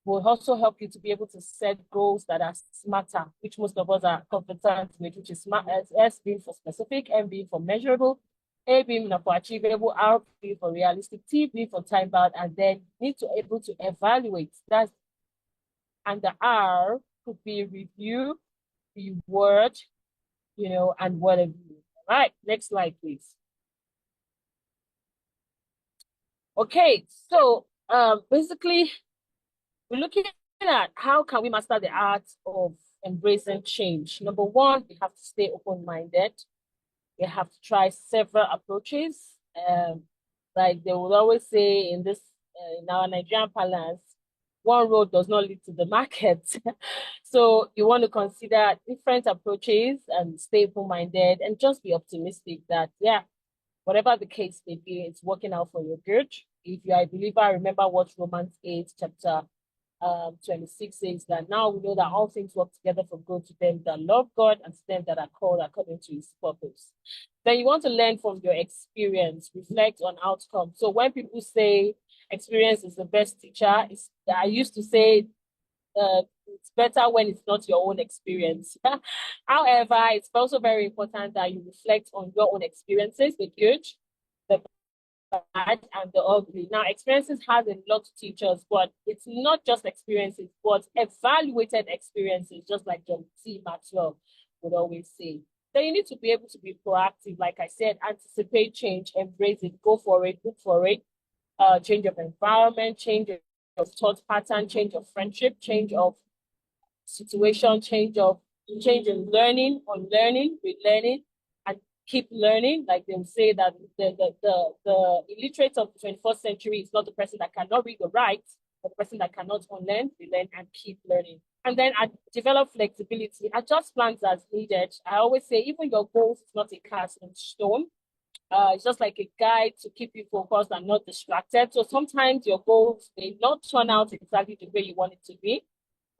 will also help you to be able to set goals that are smarter, which most of us are competent with, which is smart, S being for specific, M being for measurable, A being for achievable, R being for realistic, T being for time bound, and then need to able to evaluate that. And the R could be review, reward, and whatever. All right, next slide, please. Okay, so basically, we're looking at how can we master the art of embracing change. Number one, we have to stay open-minded. We have to try several approaches. Like they would always say in our Nigerian parlance, one road does not lead to the market. So you want to consider different approaches and stay open-minded and just be optimistic that, yeah, whatever the case may be, it's working out for your good. If you are a believer, remember what Romans 8, chapter 26 says, that now we know that all things work together for good to them that love God and to them that are called according to his purpose. Then you want to learn from your experience, reflect on outcome. So when people say experience is the best teacher, I used to say it's better when it's not your own experience. However, it's also very important that you reflect on your own experiences, the good, the bad, and the ugly. Now, experiences has a lot to teach us, but it's not just experiences, but evaluated experiences, just like John C. Maxwell would always say. Then you need to be able to be proactive, like I said, anticipate change, embrace it, go for it, look for it, change of environment, change of thought pattern, change of friendship, change of situation, change in learning, unlearning, relearning, and keep learning. Like they will say that the illiterate of the 21st century is not the person that cannot read or write, but the person that cannot unlearn, relearn, and keep learning. And then develop flexibility, adjust plans as needed. I always say, even your goals is not a cast in stone. It's just like a guide to keep you focused and not distracted. So sometimes your goals may not turn out exactly the way you want it to be.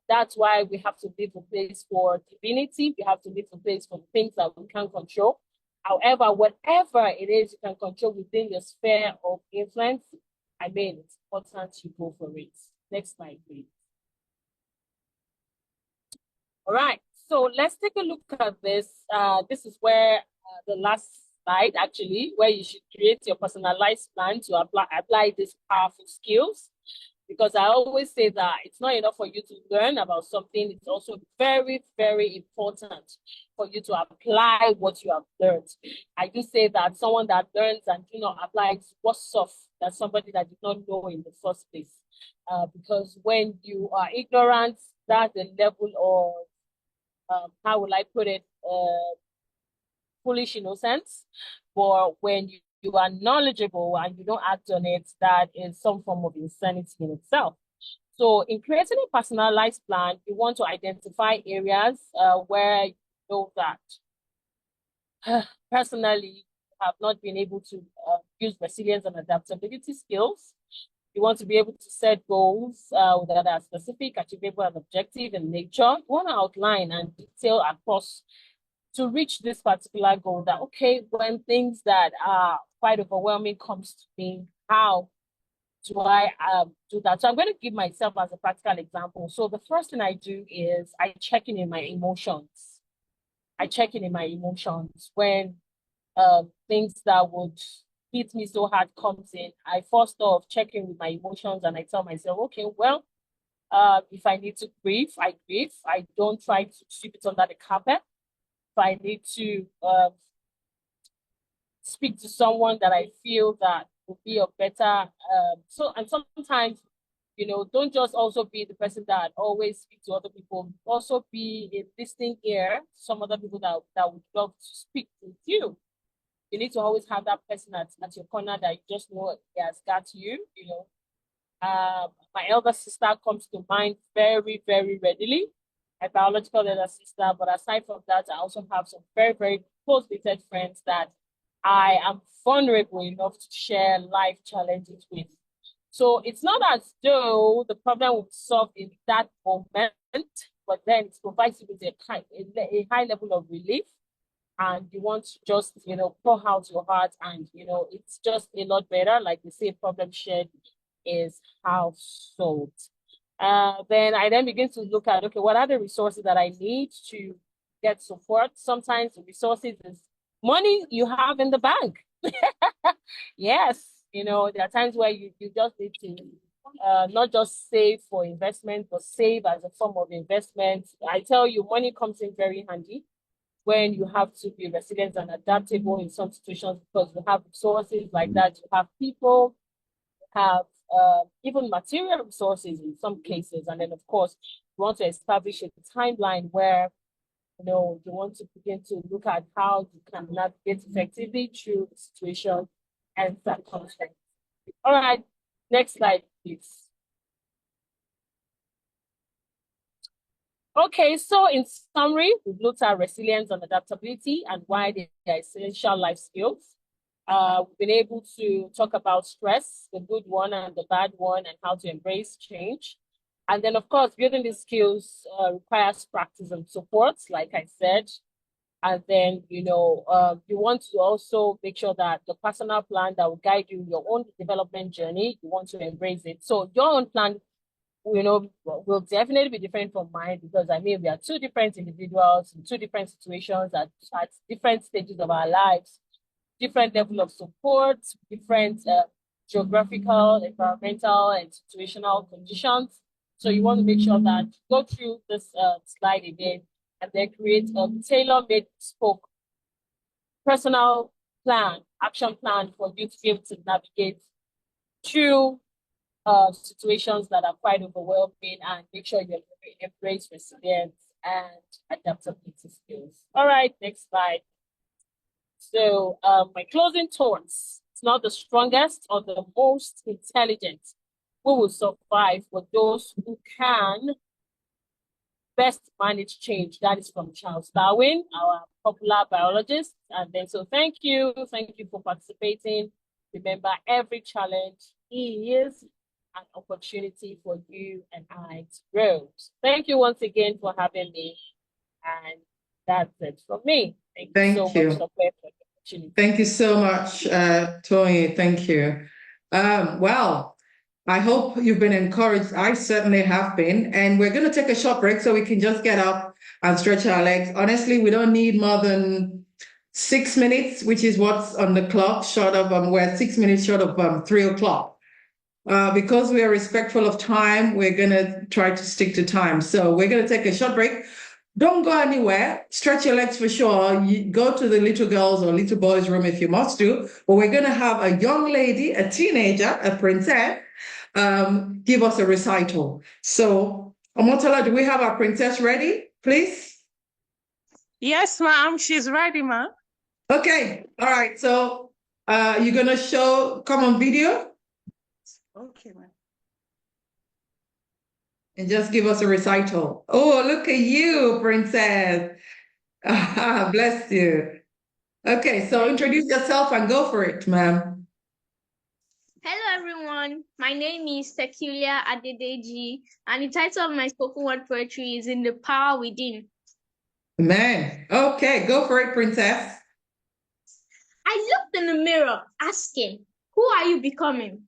That's why we have to leave a place for divinity. We have to leave a place for things that we can't control. However, whatever it is you can control within your sphere of influence, I mean, it's important you go for it. Next slide, please. All right, so let's take a look at this. This is where the last slide, actually, where you should create your personalized plan to apply these powerful skills. Because I always say that it's not enough for you to learn about something. It's also very, very important for you to apply what you have learned. I do say that someone that learns and do not apply is worse off than somebody that did not know in the first place. Because when you are ignorant, that's the level of, how will I put it, foolish innocence. But when you are knowledgeable and you don't act on it, that is some form of insanity in itself. So in creating a personalized plan, you want to identify areas where you know that personally have not been able to use resilience and adaptability skills. You want to be able to set goals that are specific, achievable, and objective in nature. You want to outline and detail across to reach this particular goal that, okay, when things that are quite overwhelming comes to me, how do I do that? So I'm going to give myself as a practical example. So the first thing I do is I check in my emotions. I check in my emotions when things that would hit me so hard comes in. I first off check in with my emotions and I tell myself, okay, well, if I need to grieve, I grieve. I don't try to sweep it under the carpet. If I need to speak to someone that I feel that will be a better, and sometimes, don't just also be the person that always speak to other people. Also be a listening ear to some other people that would love to speak with you. You need to always have that person at your corner that you just know he has got you, My elder sister comes to mind very, very readily, my biological elder sister. But aside from that, I also have some very, very close knitted friends that I am vulnerable enough to share life challenges with. So it's not as though the problem will be solved in that moment, but then it provides you with a high level of relief. And you want to just, pour out your heart and, it's just a lot better. Like they say, problem shared is half solved. Then I begin to look at, okay, what are the resources that I need to get support? Sometimes the resources is money you have in the bank. Yes, there are times where you just need to not just save for investment, but save as a form of investment. I tell you, money comes in very handy when you have to be resilient and adaptable in some situations because you have resources like that. You have people, you have even material resources in some cases. And then, of course, you want to establish a timeline where, you want to begin to look at how you can navigate effectively through the situation and circumstances. All right, next slide, please. Okay, so in summary, we've looked at resilience and adaptability and why they are essential life skills. We've been able to talk about stress, the good one and the bad one, and how to embrace change. And then, of course, building these skills requires practice and support, like I said. And then, you want to also make sure that the personal plan that will guide you your own development journey, you want to embrace it. So your own plan, will definitely be different from mine because we are two different individuals in two different situations at different stages of our lives, different level of support, different geographical, environmental, and situational conditions. So you want to make sure that you go through this slide again and then create a tailor-made bespoke personal plan, action plan for you to be able to navigate through situations that are quite overwhelming and make sure you embrace resilience and adaptability skills. All right, next slide. So my closing thoughts, it's not the strongest or the most intelligent who will survive, but those who can best manage change. That is from Charles Darwin, our popular biologist. And then, so thank you for participating. Remember, every challenge is an opportunity for you and I to grow. Thank you once again for having me. And that's it from me. Thank you so much for the opportunity. Thank you so much, Toyin. Thank you. Well, I hope you've been encouraged. I certainly have been. And we're going to take a short break so we can just get up and stretch our legs. Honestly, we don't need more than 6 minutes, which is what's on the clock, we're 6 minutes short of 3 o'clock. Because we are respectful of time, we're going to try to stick to time. So we're going to take a short break. Don't go anywhere. Stretch your legs for sure. You go to the little girls or little boys' room if you must do. But we're going to have a young lady, a teenager, a princess, give us a recital. So, Omotola, do we have our princess ready, please? Yes, ma'am. She's ready, ma'am. Okay. All right. So you're going to come on video? Okay, ma'am. And just give us a recital. Oh, look at you, princess. Bless you. Okay, so introduce yourself and go for it, ma'am. Hello, everyone. everyone. My name is Alfred Adeniyi, and the title of my spoken word poetry is In the Power Within. Man, okay, go for it, princess. I looked in the mirror, asking, "Who are you becoming?"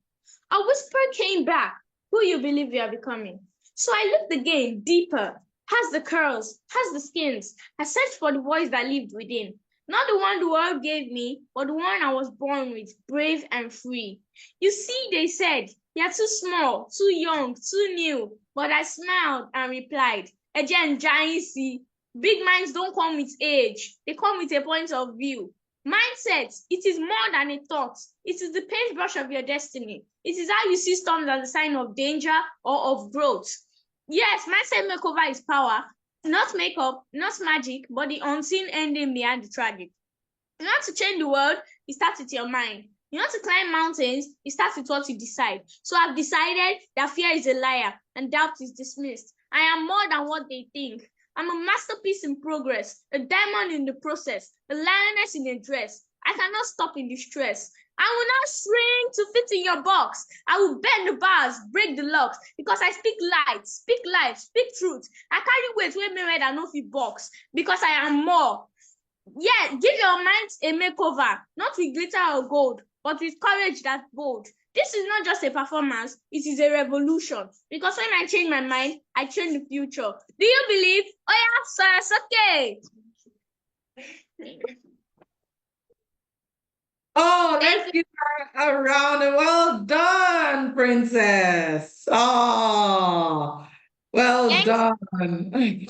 A whisper came back, "Who you believe you are becoming?" So I looked again, deeper. Has the curls, has the skins. I searched for the voice that lived within. Not the one the world gave me, but the one I was born with, brave and free. You see, they said, "You're too small, too young, too new." But I smiled and replied, "Again, giancy. Big minds don't come with age, they come with a point of view." Mindset, it is more than a thought. It is the paintbrush of your destiny. It is how you see storms as a sign of danger or of growth. Yes, mindset makeover is power, not makeup, not magic, but the unseen ending behind the tragic. You want to change the world, it starts with your mind. You want to climb mountains, it starts with what you decide. So I've decided that fear is a liar and doubt is dismissed. I am more than what they think. I'm a masterpiece in progress, a diamond in the process, a lioness in a dress. I cannot stop in distress. I will not shrink to fit in your box. I will bend the bars, break the locks, because I speak light, speak life, speak truth. I carry weight wey men that no fit box, because I am more. Yeah, give your mind a makeover, not with glitter or gold, but with courage that's bold. This is not just a performance, it is a revolution. Because when I change my mind, I change the future. Do you believe? Oh yeah, sir, it's okay. Oh, let's give her a round of well done, princess. Oh, well Thanks. done.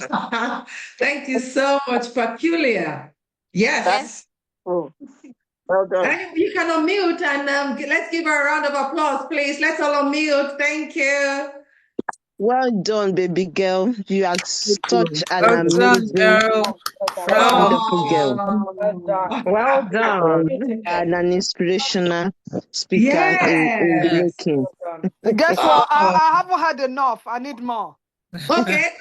Thank you so much, Peculiar. Yes. Oh, well done. And you can unmute and let's give her a round of applause, please. Let's all unmute. Thank you. Well done, baby girl. You are such an Well done, amazing, girl. wonderful girl. Oh, Well done. And an inspirational speaker in the yes. making. Guess Oh, what? I haven't had enough. I need more. okay.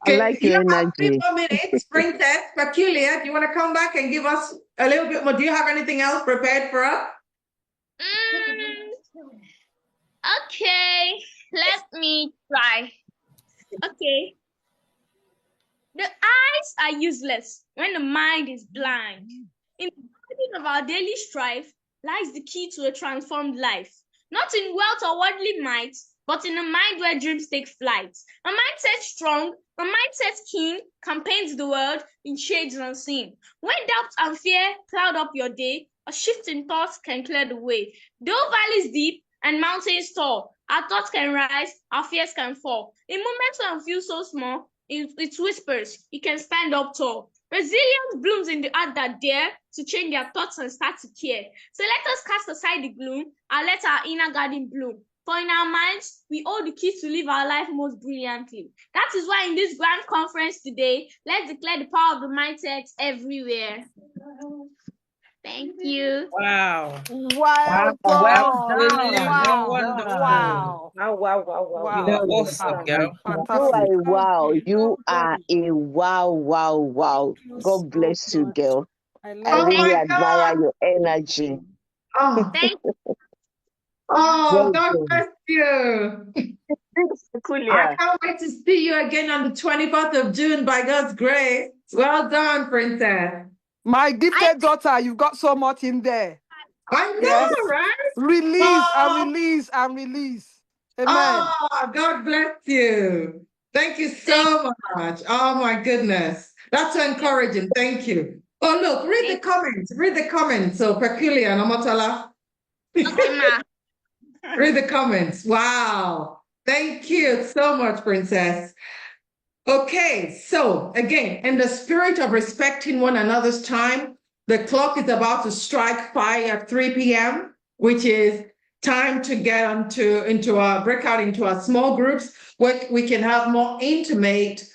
I like You your have 3 energy. more minutes, Princess Peculiar. Do you want to come back and give us a little bit more? Do you have anything else prepared for us? Okay, let me try. Okay. The eyes are useless when the mind is blind. In the burden of our daily strife lies the key to a transformed life. Not in wealth or worldly might, but in a mind where dreams take flight. A mindset strong, a mindset keen, campaigns the world in shades unseen. When doubt and fear cloud up your day, a shift in thoughts can clear the way. Though valleys deep and mountains tall, our thoughts can rise, our fears can fall. In moments when we feel so small, it whispers, you can stand up tall. Resilience blooms in the heart that dare to change their thoughts and start to care. So let us cast aside the gloom and let our inner garden bloom. For in our minds, we hold the key to live our life most brilliantly. That is why in this grand conference today, let's declare the power of the mindset everywhere. Thank you. Wow. Well done. Well done. Wow. Wonderful. Wow. You are awesome, girl. You are Fantastic. a wow. You are a wow, wow, wow. God bless you, girl. I I love Oh really my admire God. your energy. Oh, Thank oh, Well God done. bless you. I can't wait to see you again on the 24th of June by God's grace. Well done, Princess. my gifted daughter. You've got so much in there. I Yes. know, right? Release and Oh, release and release. Amen. oh, God bless you. Thank you so much. Oh, my goodness. That's so encouraging. Thank you. Oh, look, read the comments. Read the comments. So, Peculiar and Omotala. Okay, ma. Read the comments. Wow. Thank you so much, Princess. Okay, so again, in the spirit of respecting one another's time, the clock is about to strike 5 at 3 p.m., which is time to get into our breakout into our small groups where we can have more intimate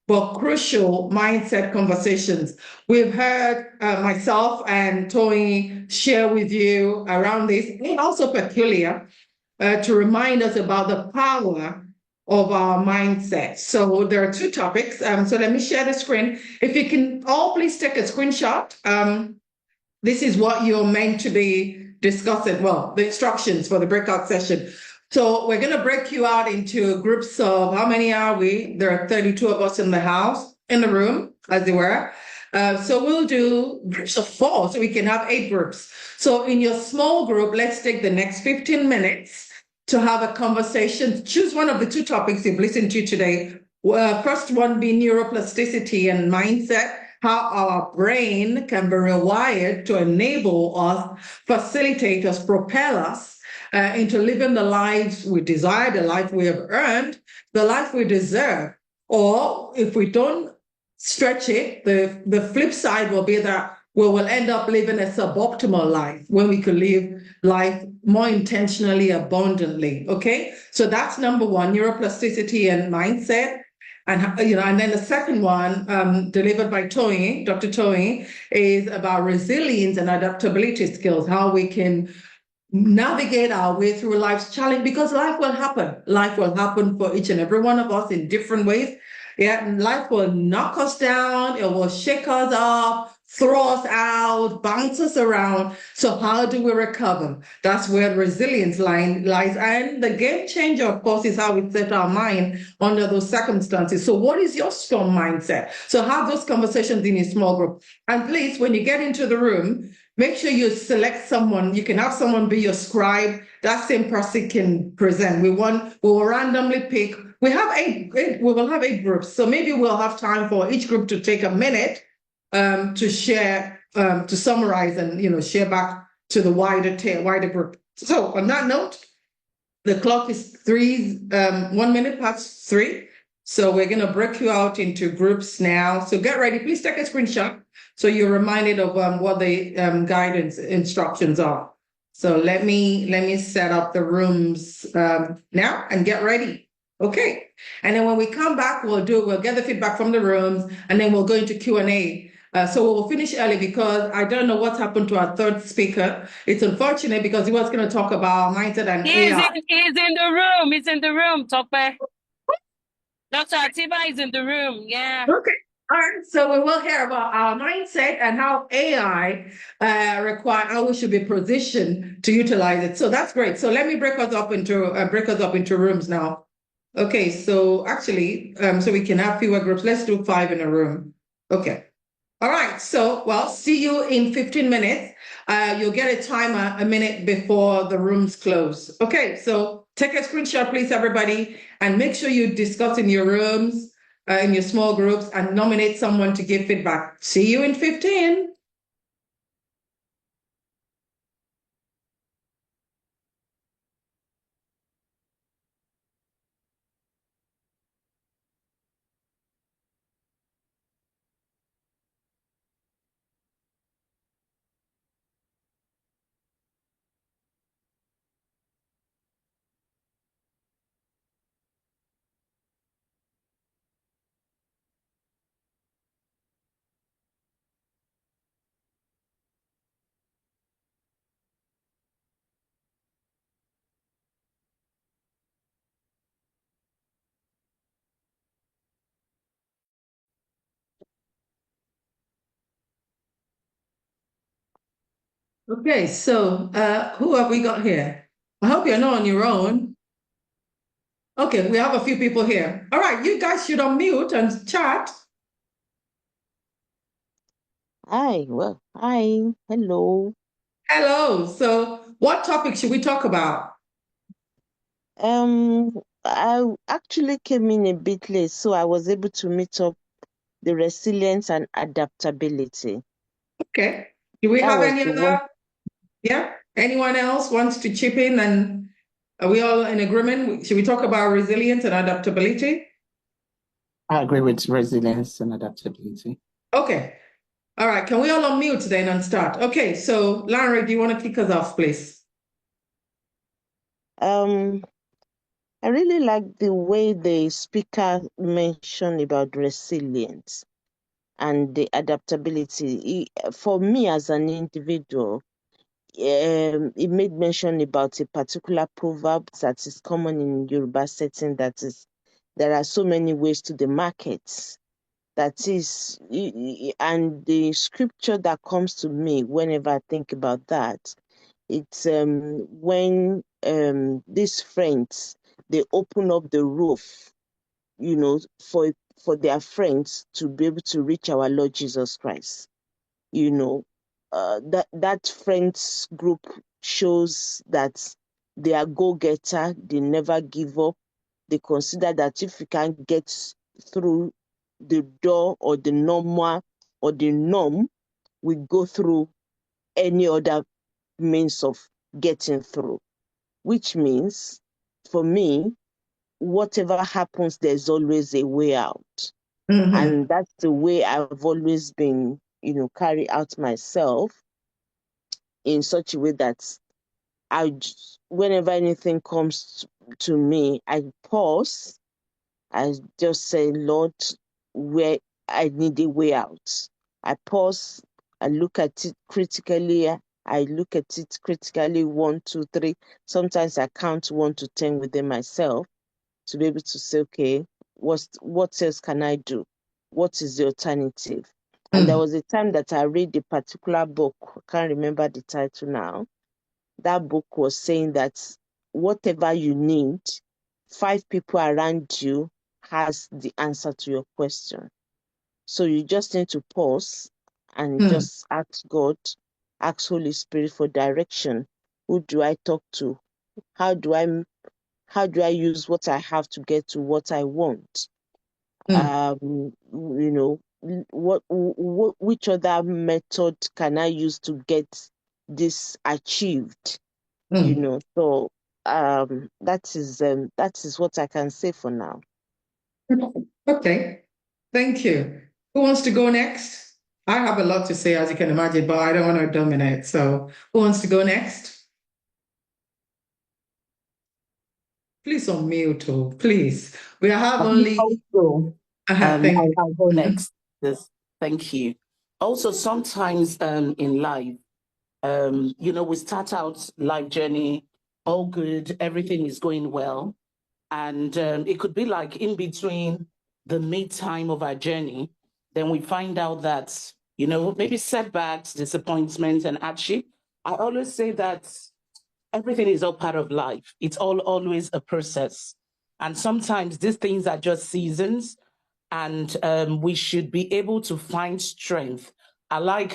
but crucial mindset conversations. We've heard myself and Toyin share with you around this, and also Peculiar, to remind us about the power of our mindset. So there are 2 topics. So let me share the screen. If you can all please take a screenshot. This is what you're meant to be discuss it. Well, the instructions for the breakout session. So we're going to break you out into groups of, how many are we? There are 32 of us in the house, in the room, as it were. So we'll do groups of 4, so we can have 8 groups. So in your small group, let's take the next 15 minutes to have a conversation. Choose one of the 2 topics you've listened to today. First one being neuroplasticity and mindset, how our brain can be rewired to enable us, facilitate us, propel us into living the lives we desire, the life we have earned, the life we deserve. Or if we don't stretch it, the flip side will be that we will end up living a suboptimal life when we could live life more intentionally, abundantly. Okay, so that's number 1, neuroplasticity and mindset. And and then the second one, delivered by Toyin, Dr. Toyin, is about resilience and adaptability skills, how we can navigate our way through life's challenge, because life will happen. Life will happen for each and every one of us in different ways. Yeah, and life will knock us down, it will shake us up, throw us out, bounce us around. So how do we recover? That's where resilience lies. And the game changer, of course, is how we set our mind under those circumstances. So what is your strong mindset? So have those conversations in a small group. And please, when you get into the room, make sure you select someone. You can have someone be your scribe. That same person can present. We will randomly pick. We will have 8 groups. So maybe we'll have time for each group to take a minute to share, to summarize and share back to the wider group. So on that note, the clock is 1 minute past 3. So we're going to break you out into groups now. So get ready. Please take a screenshot so you're reminded of what the guidance instructions are. So let me set up the rooms now and get ready. Okay. And then when we come back, we'll get the feedback from the rooms, and then we'll go into Q&A. So we'll finish early because I don't know what's happened to our third speaker. It's unfortunate because he was going to talk about mindset and AI. He's in the room. He's in the room, Tope. Dr. Atiba is in the room. Yeah. Okay. All right. So we will hear about our mindset and how AI how we should be positioned to utilize it. So that's great. So let me break us up into rooms now. Okay. So actually, so we can have fewer groups. Let's do 5 in a room. Okay. All right. So, see you in 15 minutes. You'll get a timer a minute before the rooms close. Okay. So take a screenshot, please, everybody, and make sure you discuss in your rooms, in your small groups, and nominate someone to give feedback. See you in 15. Okay, so who have we got here? I hope you're not on your own. Okay, we have a few people here. All right, you guys should unmute and chat. Hi, hello. Hello. So what topic should we talk about? I actually came in a bit late, so I was able to meet up the resilience and adaptability. Okay. Do we have any other? Yeah. Anyone else wants to chip in, and are we all in agreement? Should we talk about resilience and adaptability? I agree with resilience and adaptability. Okay. All right. Can we all unmute then and start? Okay. So Larry, do you want to kick us off, please? I really like the way the speaker mentioned about resilience and the adaptability. For me as an individual, it made mention about a particular proverb that is common in Yoruba setting, that is, there are so many ways to the market. That is, and the scripture that comes to me whenever I think about that It's when these friends, they open up the roof, for their friends to be able to reach our Lord Jesus Christ. That friends group shows that they are go-getter, they never give up. They consider that if you can't get through the door or the normal or the norm, we go through any other means of getting through. Which means, for me, whatever happens, there's always a way out. And that's the way I've always been, carry out myself, in such a way that whenever anything comes to me, I pause. I just say, Lord, where I need a way out. I pause. I look at it critically. I look at it critically, 1, 2, 3. Sometimes I count 1 to 10 within myself to be able to say, okay, what else can I do? What is the alternative? And there was a time that I read a particular book. I can't remember the title now. That book was saying that whatever you need, 5 people around you has the answer to your question. So you just need to pause and just ask God, ask Holy Spirit for direction. Who do I talk to? How do I use what I have to get to what I want? Which other method can I use to get this achieved? So that is what I can say for now. Okay, thank you. Who wants to go next? I have a lot to say, as you can imagine, but I don't want to dominate. So who wants to go next? Please unmute, please. We have only... Also, thank you. I'll go next. Yes, thank you. Also, sometimes in life, we start out life journey, all good, everything is going well. And it could be like in between the mid-time of our journey, then we find out that, maybe setbacks, disappointments, and hardship. I always say that everything is all part of life. It's always a process. And sometimes these things are just seasons, and we should be able to find strength. I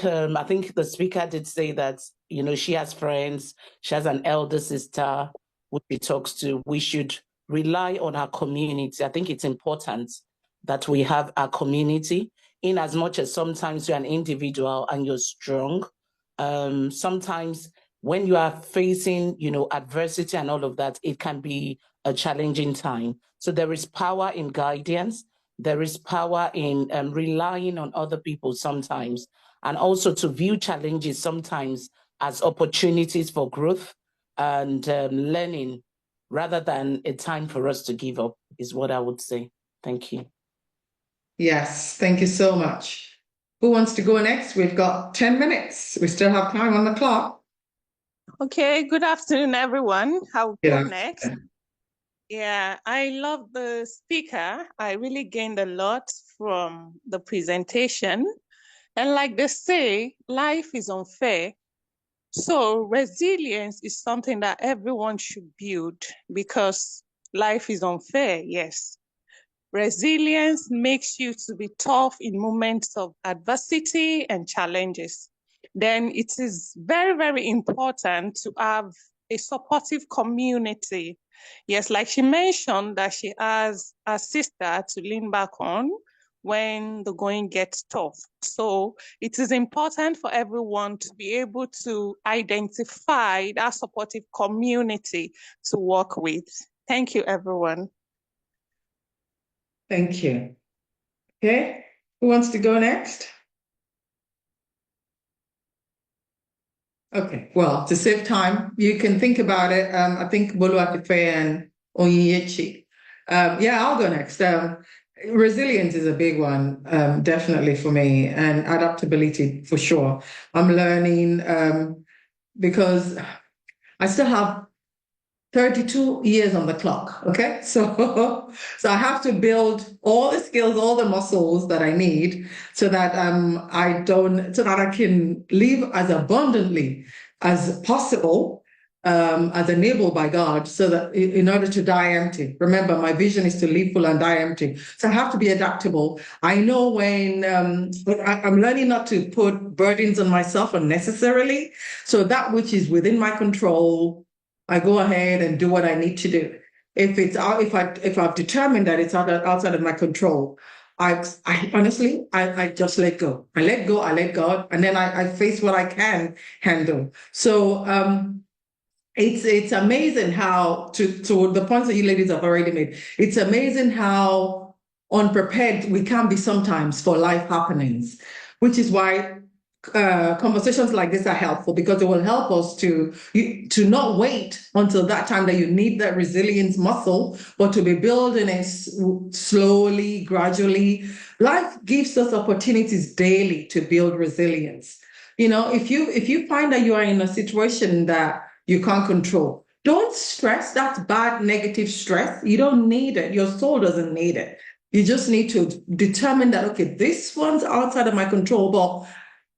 think the speaker did say that, she has friends, she has an elder sister who she talks to. We should rely on our community. I think it's important that we have our community, in as much as sometimes you're an individual and you're strong. Sometimes when you are facing, adversity and all of that, it can be a challenging time. So there is power in guidance. There is power in relying on other people sometimes, and also to view challenges sometimes as opportunities for growth and learning, rather than a time for us to give up, is what I would say. Thank you. Yes, thank you so much. Who wants to go next? We've got 10 minutes. We still have time on the clock. Okay, good afternoon, everyone. I'll go Yeah. next. Yeah, I love the speaker. I really gained a lot from the presentation. And like they say, life is unfair. So resilience is something that everyone should build, because life is unfair, yes. Resilience makes you to be tough in moments of adversity and challenges. Then it is very, very important to have a supportive community. Yes, like she mentioned that she has a sister to lean back on when the going gets tough. So it is important for everyone to be able to identify that supportive community to work with. Thank you, everyone. Thank you. Okay, who wants to go next? Okay, well, to save time, you can think about it. I think Boluakife and Onyechi. I'll go next. Resilience is a big one, definitely for me, and adaptability for sure. I'm learning because I still have 32 years on the clock. Okay. So I have to build all the skills, all the muscles that I need so that I can live as abundantly as possible, as enabled by God, so that in order to die empty. Remember, my vision is to live full and die empty. So I have to be adaptable. I know when I'm learning not to put burdens on myself unnecessarily. So that which is within my control, I go ahead and do what I need to do. If I've determined that it's outside of my control, I honestly just let go. I let go, I let God, and then I face what I can handle. So it's amazing how, to the points that you ladies have already made, it's amazing how unprepared we can be sometimes for life happenings, which is why conversations like this are helpful, because it will help us to not wait until that time that you need that resilience muscle, but to be building it slowly, gradually. Life gives us opportunities daily to build resilience. If you find that you are in a situation that you can't control, don't stress. That's bad, negative stress. You don't need it. Your soul doesn't need it. You just need to determine that, okay, this one's outside of my control, but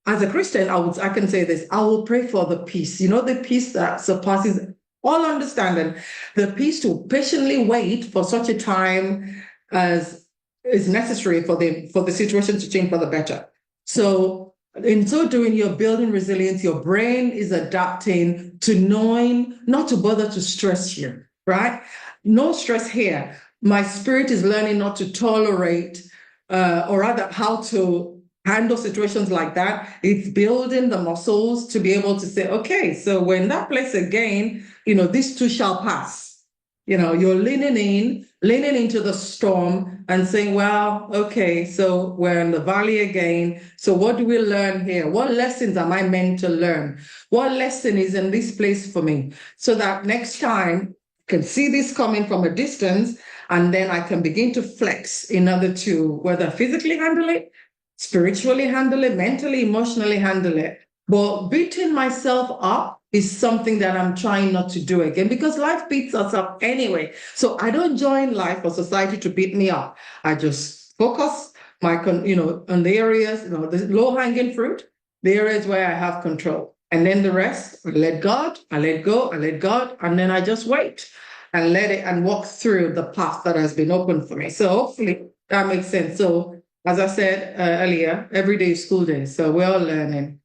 as a Christian, I can say this: I will pray for the peace. The peace that surpasses all understanding, the peace to patiently wait for such a time as is necessary for the situation to change for the better. So in so doing, you're building resilience. Your brain is adapting to knowing not to bother to stress you, right? No stress here. My spirit is learning not to tolerate, or rather how to handle situations like that. It's building the muscles to be able to say, okay, so when that place again, this too shall pass. You're leaning into the storm and saying, well, okay, so we're in the valley again. So what do we learn here? What lessons am I meant to learn? What lesson is in this place for me? So that next time I can see this coming from a distance, and then I can begin to flex in order to whether physically handle it, spiritually handle it, mentally, emotionally handle it. But beating myself up is something that I'm trying not to do again, because life beats us up anyway. So I don't join life or society to beat me up. I just focus on the areas, the low-hanging fruit, the areas where I have control. And then the rest, I let God, I let go, I let God, and then I just wait and let it and walk through the path that has been opened for me. So hopefully that makes sense. So as I said earlier, every day is school day, so we're all learning.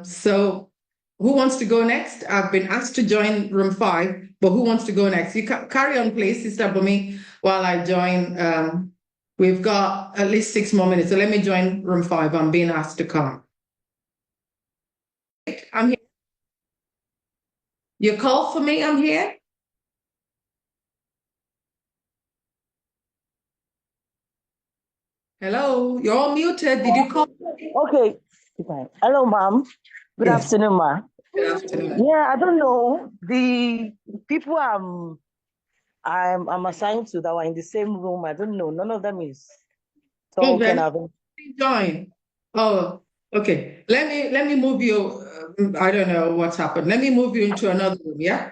So who wants to go next? I've been asked to join room 5, but who wants to go next? You carry on, please, Sister Bumi, while I join. We've got at least 6 more minutes, so let me join room 5. I'm being asked to come. I'm here. You called for me, I'm here. Hello, you're all muted. Did you call? Okay. Hello, ma'am. Good Yes. afternoon, ma. Good afternoon. Yeah, I don't know. The people I'm assigned to that were in the same room, I don't know. None of them is talking. Join. Oh, okay. Let me move you. I don't know what's happened. Let me move you into another room, yeah?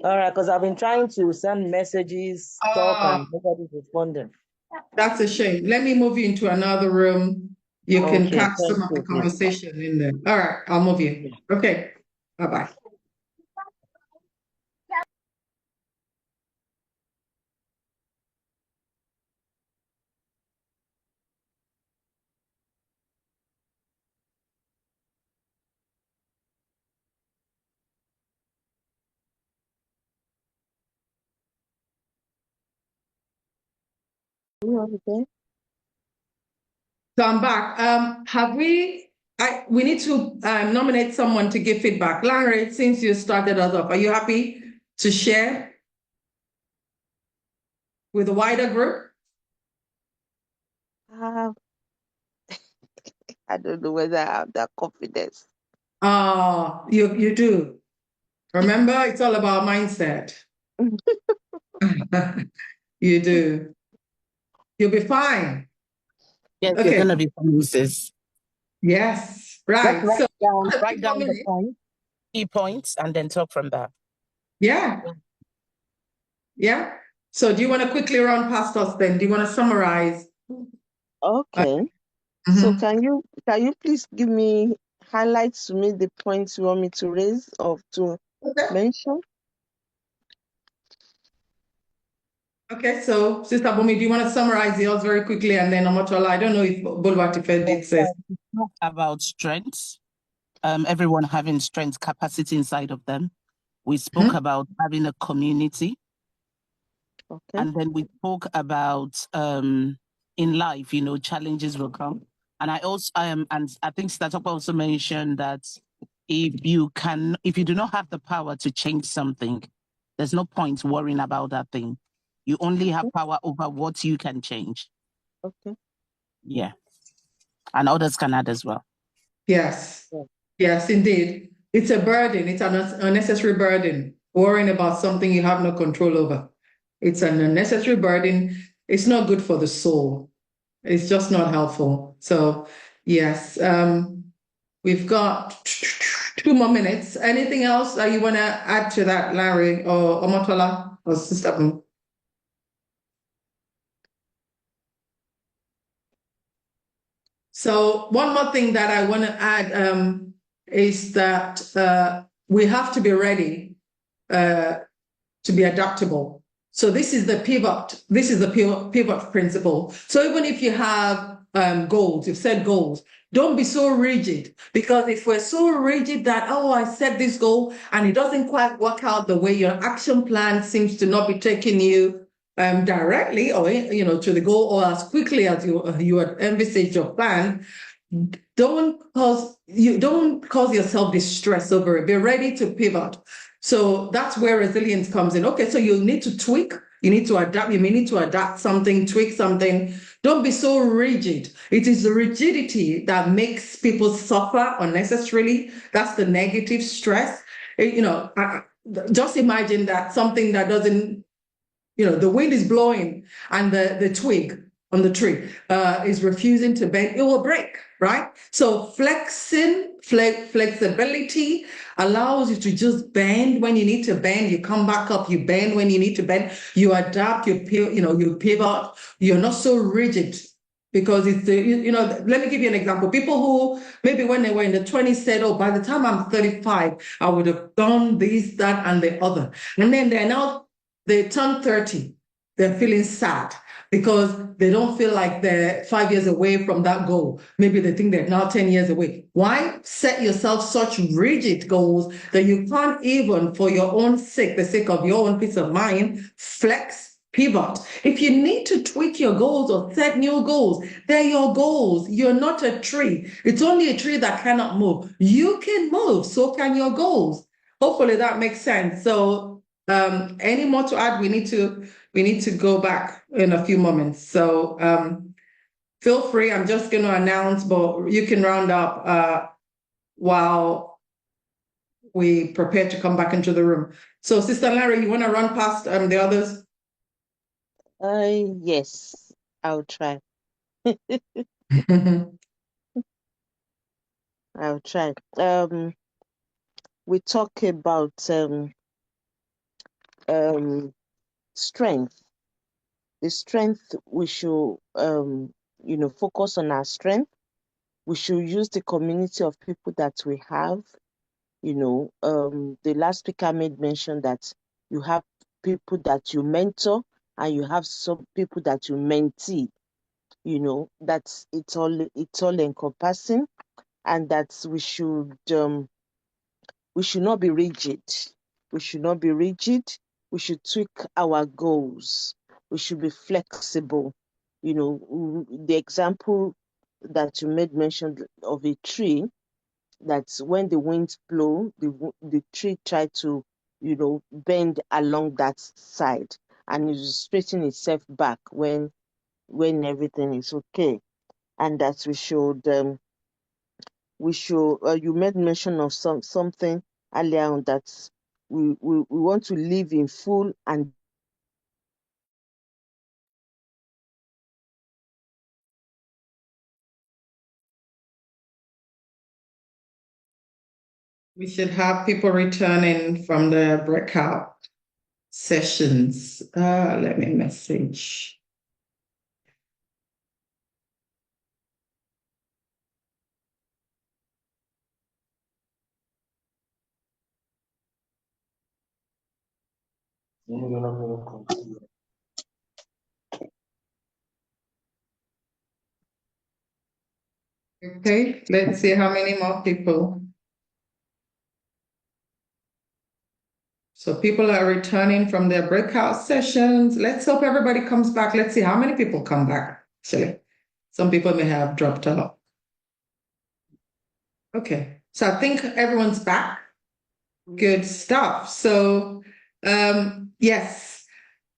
All right, because I've been trying to send messages, talk, and nobody's responding. That's a shame. Let me move you into another room. You can Okay, catch some of the conversation in there. All right, I'll move you. Okay. Bye-bye. Okay. So I'm back. We need to nominate someone to give feedback. Larry, since you started us off, are you happy to share with the wider group? I don't know whether I have that confidence. You do. Remember, it's all about mindset. You do. You'll be fine. Yes, Okay. you're going to be fine, sis. Yes. Right. Just So write down the points, key points, and then talk from there. Yeah. Yeah. So do you want to quickly run past us then? Do you want to summarize? Okay. So can you please give me highlight to me the points you want me to raise or to mention? Okay, so Sister Bumi, do you want to summarize yours very quickly, and then Omotola? I don't know if Boluwatife did say. About strengths, everyone having strength capacity inside of them. We spoke about having a community. Okay. And then we spoke about in life, challenges will come. And I also and I think Statop also mentioned that if you do not have the power to change something, there's no point worrying about that thing. You only have power over what you can change. Okay. Yeah. And others can add as well. Yes. Yeah. Yes, indeed. It's a burden. It's an unnecessary burden, worrying about something you have no control over. It's an unnecessary burden. It's not good for the soul. It's just not helpful. So, yes, we've got 2 more minutes. Anything else that you want to add to that, Larry or Omotola or Sister Bumi? So one more thing that I want to add is that we have to be ready to be adaptable. So this is the pivot. This is the pivot principle. So even if you have goals, you've set goals, don't be so rigid, because if we're so rigid that, oh, I set this goal and it doesn't quite work out the way your action plan seems to not be taking you directly or to the goal or as quickly as you had envisaged your plan, don't cause yourself distress over it. Be ready to pivot. So that's where resilience comes in. Okay, so you need to tweak, you need to adapt, you may need to adapt something, tweak something. Don't be so rigid. It is the rigidity that makes people suffer unnecessarily. That's the negative stress. Just imagine that something that doesn't, the wind is blowing and the twig on the tree is refusing to bend, it will break, right? So flexibility allows you to just bend when you need to bend. You come back up, you bend when you need to bend. You adapt, you pivot. You're not so rigid. Because it's let me give you an example. People who maybe when they were in the 20s said, oh, by the time I'm 35, I would have done this, that, and the other. And then they turn 30, they're feeling sad because they don't feel like they're 5 years away from that goal. Maybe they think they're now 10 years away. Why set yourself such rigid goals that you can't even, for your own sake, the sake of your own peace of mind, flex, pivot? If you need to tweak your goals or set new goals, they're your goals. You're not a tree. It's only a tree that cannot move. You can move, so can your goals. Hopefully that makes sense. So any more to add? We need to go back in a few moments. So feel free. I'm just going to announce, but you can round up while we prepare to come back into the room. So Sister Larry, you want to run past the others? Yes, I'll try. I'll try. We talk about strength. The strength we should focus on our strength. We should use the community of people that we have. The last speaker made mention that you have people that you mentor and you have some people that you mentee. That's it's all encompassing, and that we should not be rigid. We should not be rigid. We should tweak our goals. We should be flexible. The example that you made mention of a tree, that when the winds blow, the tree try to, bend along that side, and it straighten itself back when everything is okay. And that you made mention of something earlier on, that we want to live in full and We should have people returning from the breakout sessions. Let me message. Okay, let's see how many more people. So people are returning from their breakout sessions. Let's hope everybody comes back. Let's see how many people come back. Actually, some people may have dropped out. Okay, so I think everyone's back. Good stuff. So, yes,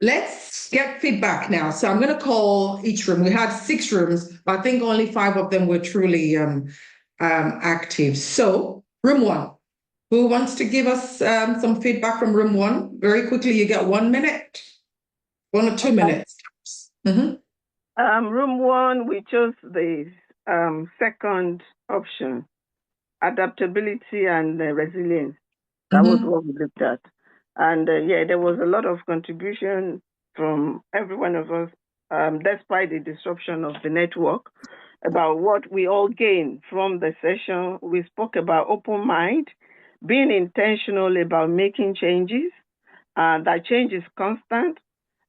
let's get feedback now. So I'm going to call each room. We had 6 rooms, but I think only 5 of them were truly active. So, room 1. Who wants to give us some feedback from room 1? Very quickly, you get 1 minute, 1 or 2 minutes. Room 1, we chose the second option, adaptability and resilience. That was what we looked at. And yeah, there was a lot of contribution from every one of us, despite the disruption of the network, about what we all gained from the session. We spoke about open mind, being intentional about making changes, that change is constant,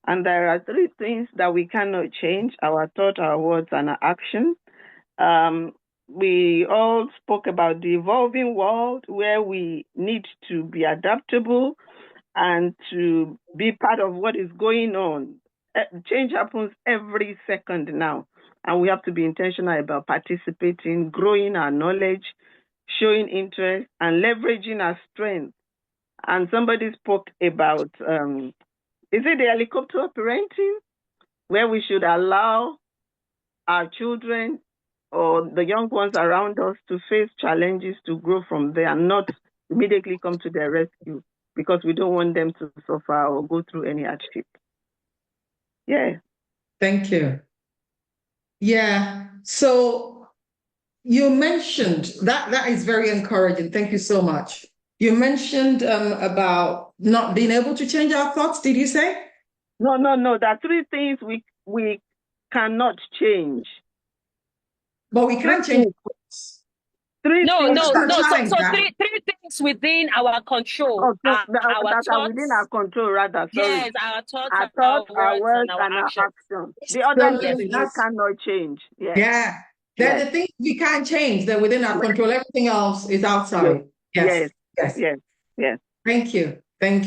and there are 3 things that we cannot change: our thought, our words, and our action. We all spoke about the evolving world where we need to be adaptable and to be part of what is going on. Change happens every second now, and we have to be intentional about participating, growing our knowledge, showing interest, and leveraging our strength. And somebody spoke about, is it the helicopter parenting, where we should allow our children or the young ones around us to face challenges, to grow from there, and not immediately come to their rescue, because we don't want them to suffer or go through any hardship. Yeah. Thank you. Yeah. So you mentioned that is very encouraging. Thank you so much. You mentioned about not being able to change our thoughts. Did you say? No. There are 3 things we cannot change. But we can change thoughts. 3 No. things. So 3 things within our control. That are within our control, rather. Sorry. Yes, our thoughts, our words, and our actions. The other things we cannot change. Yeah. They're the things we can't change. They're within our control. Everything else is outside. Yes. Thank you.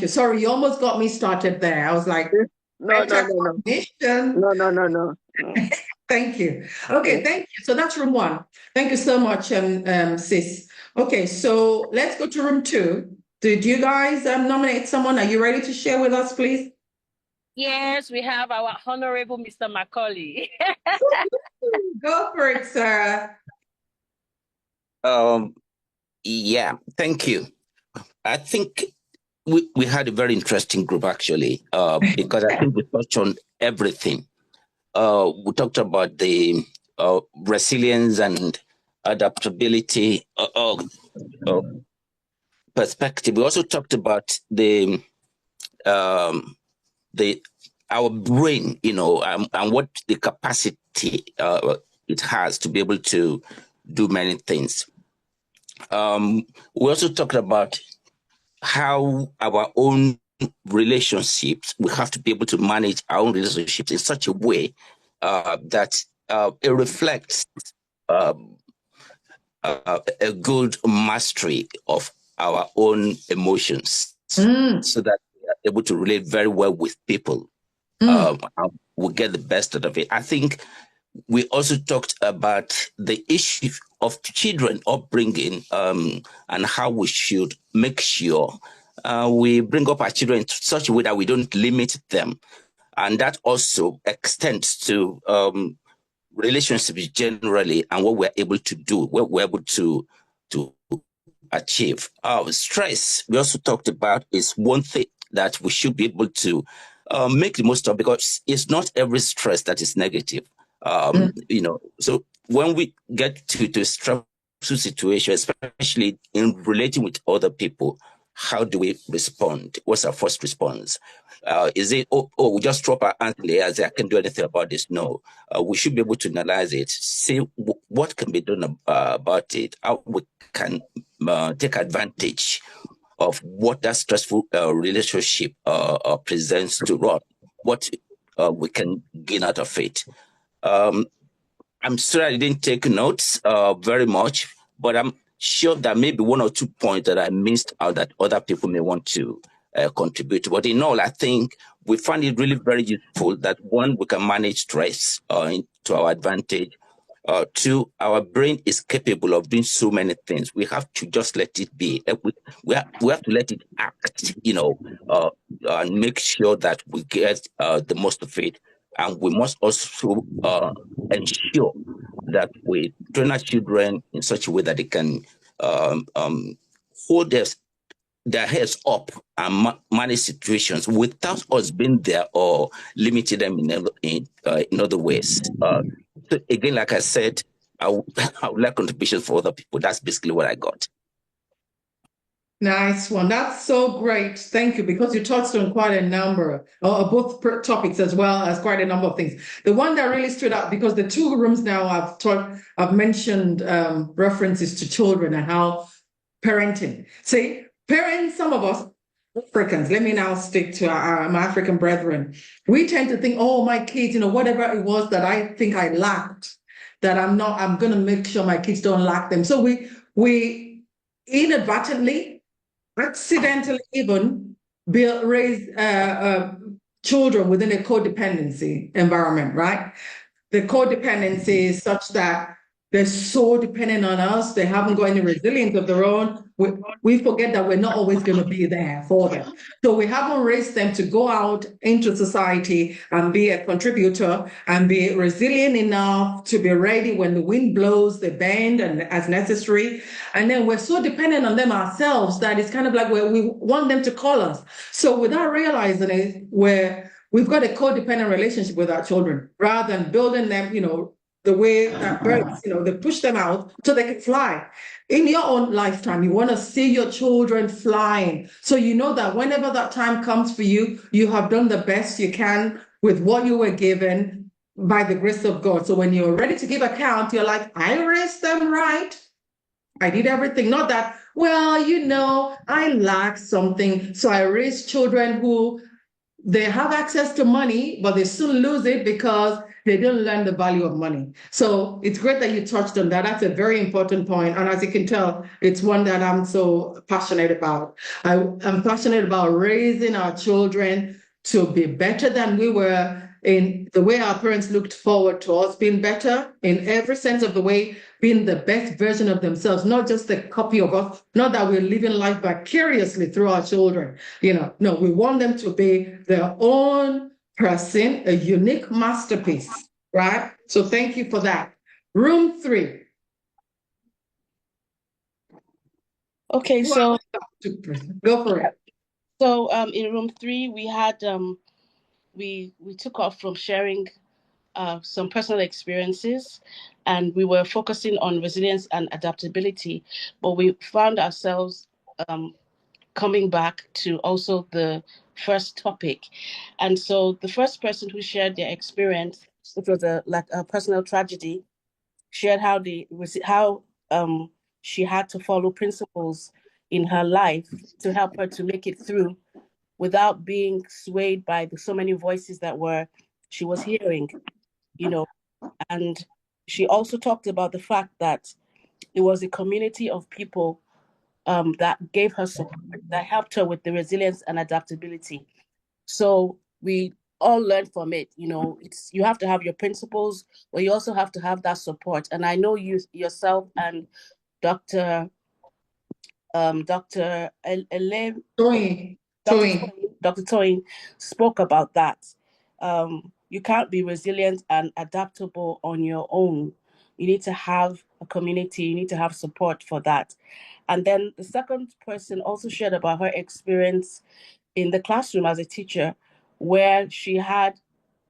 Sorry, you almost got me started there. I was like, no. Thank you. Okay, thank you. So that's room 1. Thank you so much, sis. Okay, so let's go to room 2. Did you guys nominate someone? Are you ready to share with us, please? Yes, we have our Honorable Mr. Macaulay. Go for it, sir. Yeah, thank you. I think we had a very interesting group, actually, because I think we touched on everything. We talked about the resilience and adaptability perspective. We also talked about our brain, and what the capacity it has to be able to do many things. We also talked about how our own relationships, we have to be able to manage our own relationships in such a way that it reflects a good mastery of our own emotions, so that we are able to relate very well with people. We'll get the best out of it. I think we also talked about the issue of children upbringing and how we should make sure we bring up our children in such a way that we don't limit them. And that also extends to relationships generally and what we're able to do, what we're able to achieve. Stress, we also talked about, is one thing that we should be able to make the most of, because it's not every stress that is negative. So when we get to the stressful situation, especially in relating with other people, how do we respond? What's our first response? Is it, we just drop our hands in the air and say, I can't do anything about this? No, we should be able to analyze it, see what can be done about it, how we can take advantage of what that stressful relationship presents to us, what we can gain out of it. I'm sorry I didn't take notes very much, but I'm sure that maybe one or two points that I missed out that other people may want to contribute. But in all, I think we find it really very useful that one, we can manage stress to our advantage. Two, our brain is capable of doing so many things. We have to just let it be. We have to let it act, and make sure that we get the most of it. And we must also ensure that we train our children in such a way that they can hold their heads up and manage situations without us being there or limiting them in other ways. So again, like I said, I would like contributions for other people. That's basically what I got. Nice one. That's so great. Thank you, because you touched on quite a number of both topics as well as quite a number of things. The one that really stood out, because the two rooms now I've mentioned references to children and how parenting. See, parents, some of us Africans, let me now stick to my African brethren. We tend to think, oh, my kids, whatever it was that I think I lacked, that I'm going to make sure my kids don't lack them. So we inadvertently, accidentally even raise children within a codependency environment, right? The codependency is such that they're so dependent on us. They haven't got any resilience of their own. We forget that we're not always going to be there for them. So we haven't raised them to go out into society and be a contributor and be resilient enough to be ready when the wind blows, they bend and as necessary. And then we're so dependent on them ourselves that it's kind of like we want them to call us. So without realizing it, we've got a codependent relationship with our children rather than building them, the way that birds, they push them out so they can fly. In your own lifetime, you want to see your children flying. So you know that whenever that time comes for you, you have done the best you can with what you were given by the grace of God. So when you're ready to give account, you're like, I raised them right. I did everything. Not that, I lack something. So I raised children who they have access to money, but they soon lose it because they didn't learn the value of money. So it's great that you touched on that. That's a very important point. And as you can tell, it's one that I'm so passionate about. I'm passionate about raising our children to be better than we were, in the way our parents looked forward to us being better in every sense of the way, being the best version of themselves, not just a copy of us, not that we're living life vicariously through our children. No, we want them to be their own person, a unique masterpiece, right? So thank you for that. Room 3. Okay, so go for it. So in room 3, we had we took off from sharing some personal experiences, and we were focusing on resilience and adaptability, but we found ourselves coming back to also the first topic. And so the first person who shared their experience, which was a personal tragedy, shared how she had to follow principles in her life to help her to make it through without being swayed by so many voices that she was hearing, and she also talked about the fact that it was a community of people that gave her support, that helped her with the resilience and adaptability. So we all learned from it. You have to have your principles, but you also have to have that support. And I know you yourself and Dr. Toyin spoke about that. You can't be resilient and adaptable on your own. You need to have a community. You need to have support for that. And then the second person also shared about her experience in the classroom as a teacher, where she had,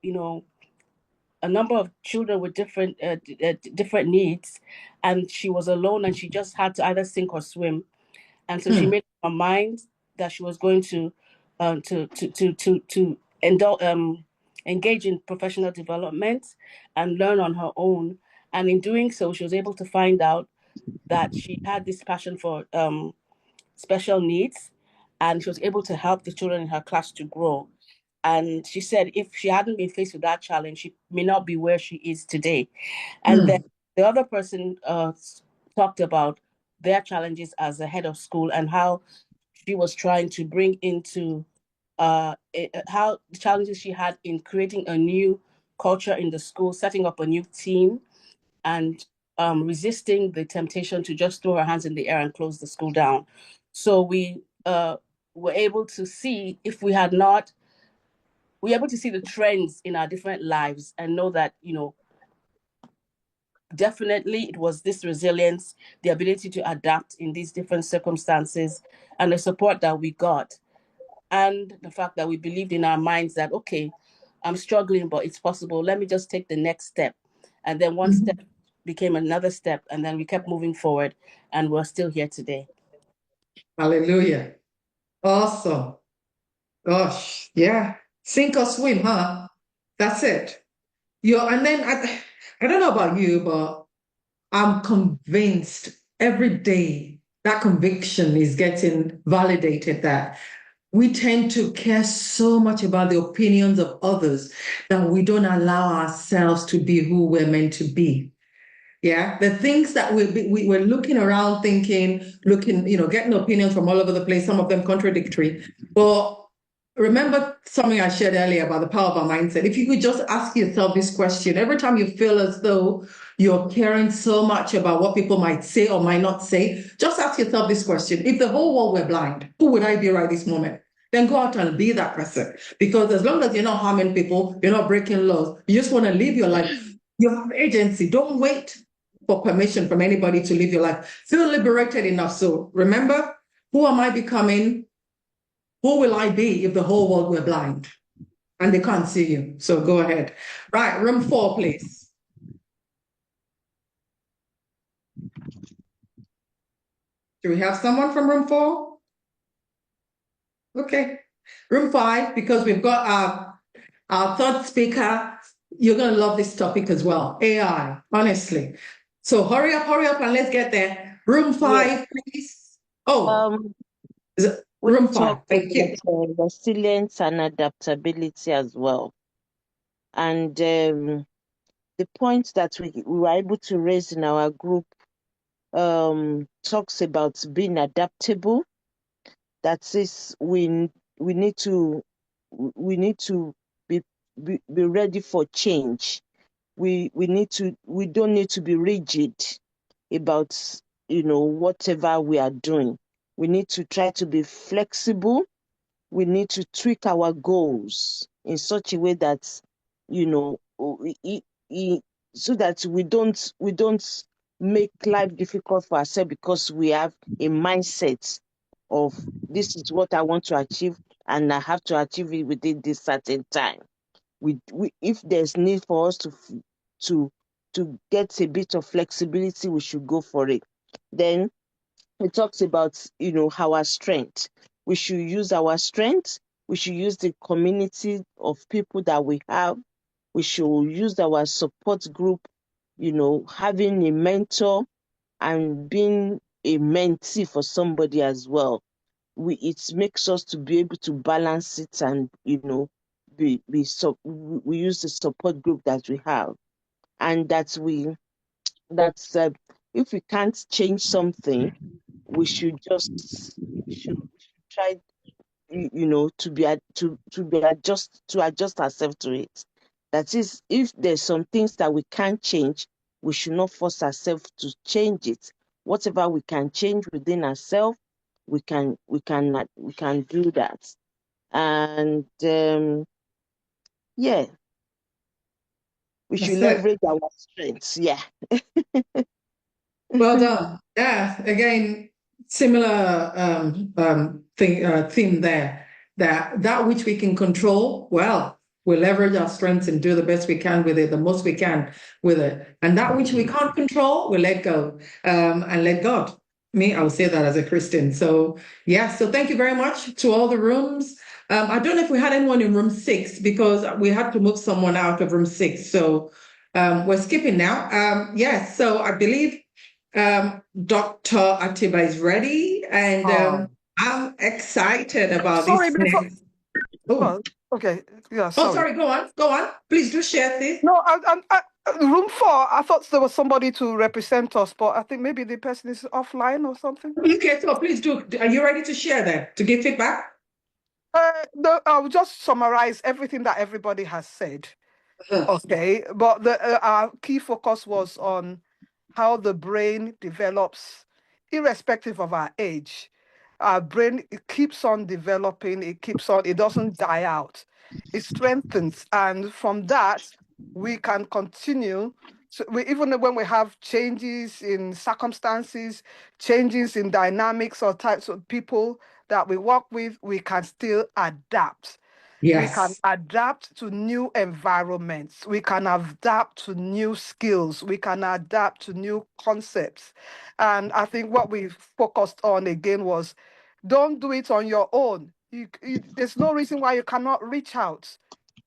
a number of children with different needs, and she was alone, and she just had to either sink or swim. And so she made up her mind that she was going to engage in professional development and learn on her own. And in doing so, she was able to find out that she had this passion for special needs, and she was able to help the children in her class to grow. And she said if she hadn't been faced with that challenge, she may not be where she is today. And then the other person talked about their challenges as a head of school and how she was trying to bring into how the challenges she had in creating a new culture in the school, setting up a new team, and resisting the temptation to just throw her hands in the air and close the school down. So we were able to see, if we had not, we were able to see the trends in our different lives and know that, you know, definitely it was this resilience, the ability to adapt in these different circumstances, and the support that we got, and the fact that we believed in our minds that, okay, I'm struggling, but it's possible. Let me just take the next step. And then one step became another step, and then we kept moving forward, and we're still here today. Hallelujah. Awesome. Gosh, yeah. Sink or swim, huh? That's it. And then I don't know about you, but I'm convinced every day that conviction is getting validated that we tend to care so much about the opinions of others that we don't allow ourselves to be who we're meant to be. Yeah, the things that we're looking around thinking, getting opinions from all over the place, some of them contradictory. But remember something I shared earlier about the power of our mindset. If you could just ask yourself this question every time you feel as though you're caring so much about what people might say or might not say, just ask yourself this question. If the whole world were blind, who would I be right this moment? Then go out and be that person. Because as long as you're not harming people, you're not breaking laws, you just want to live your life. You have agency. Don't wait for permission from anybody to live your life. Feel liberated enough. So remember, who am I becoming? Who will I be if the whole world were blind and they can't see you? So go ahead. Right, room 4, please. Do we have someone from room 4? Okay. Room 5, because we've got our third speaker. You're going to love this topic as well. AI, honestly. So hurry up, and let's get there. Room 5, please. Room 5. Thank you. Resilience and adaptability as well. And the point that we were able to raise in our group talks about being adaptable. That is, we need to be ready for change. We don't need to be rigid about whatever we are doing. We need to try to be flexible. We need to tweak our goals in such a way that so that we don't make life difficult for ourselves because we have a mindset of this is what I want to achieve and I have to achieve it within this certain time. If there's need for us to get a bit of flexibility, we should go for it. Then it talks about our strength. We should use our strength. We should use the community of people that we have. We should use our support group, having a mentor and being a mentee for somebody as well. It makes us to be able to balance it and we use the support group that we have, and if we can't change something, we should try to adjust ourselves to it. That is, if there's some things that we can't change, we should not force ourselves to change it. Whatever we can change within ourselves, we can do that. And we should leverage our strengths. Well done. Yeah, again, similar theme there. That which we can control, well, we leverage our strengths and do the best we can with it, the most we can with it. And that which we can't control, we let go and let God. I would say that as a Christian. So yeah, so thank you very much to all the rooms. I don't know if we had anyone in room 6 because we had to move someone out of room 6. So we're skipping now. So I believe Dr. Atiba is ready. And I'm excited about Sorry, this before. next. Oh, Okay. Yeah, oh, sorry. sorry. Go on. Go on. Please do share this. No, room 4, I thought there was somebody to represent us, but I think maybe the person is offline or something. Okay, so please do. Are you ready to share that, to give feedback? No, I'll just summarize everything that everybody has said. Okay, but our key focus was on how the brain develops, irrespective of our age. Our brain, it keeps on developing, it doesn't die out. It strengthens, and from that, we can continue. So even when we have changes in circumstances, changes in dynamics or types of people that we work with, we can still adapt. Yes. We can adapt to new environments. We can adapt to new skills. We can adapt to new concepts. And I think what we focused on again was don't do it on your own. There's no reason why you cannot reach out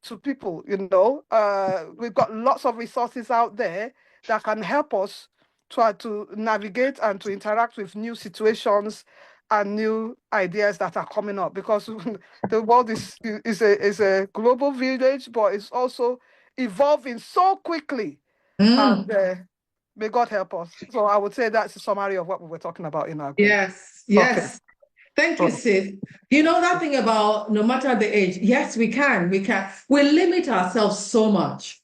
to people, We've got lots of resources out there that can help us try to navigate and to interact with new situations and new ideas that are coming up, because the world is a global village, but it's also evolving so quickly. And may God help us. So I would say that's a summary of what we were talking about in our group. Yes, yes. Okay. Thank you, sis. You know that thing about no matter the age, yes, we can. We limit ourselves so much.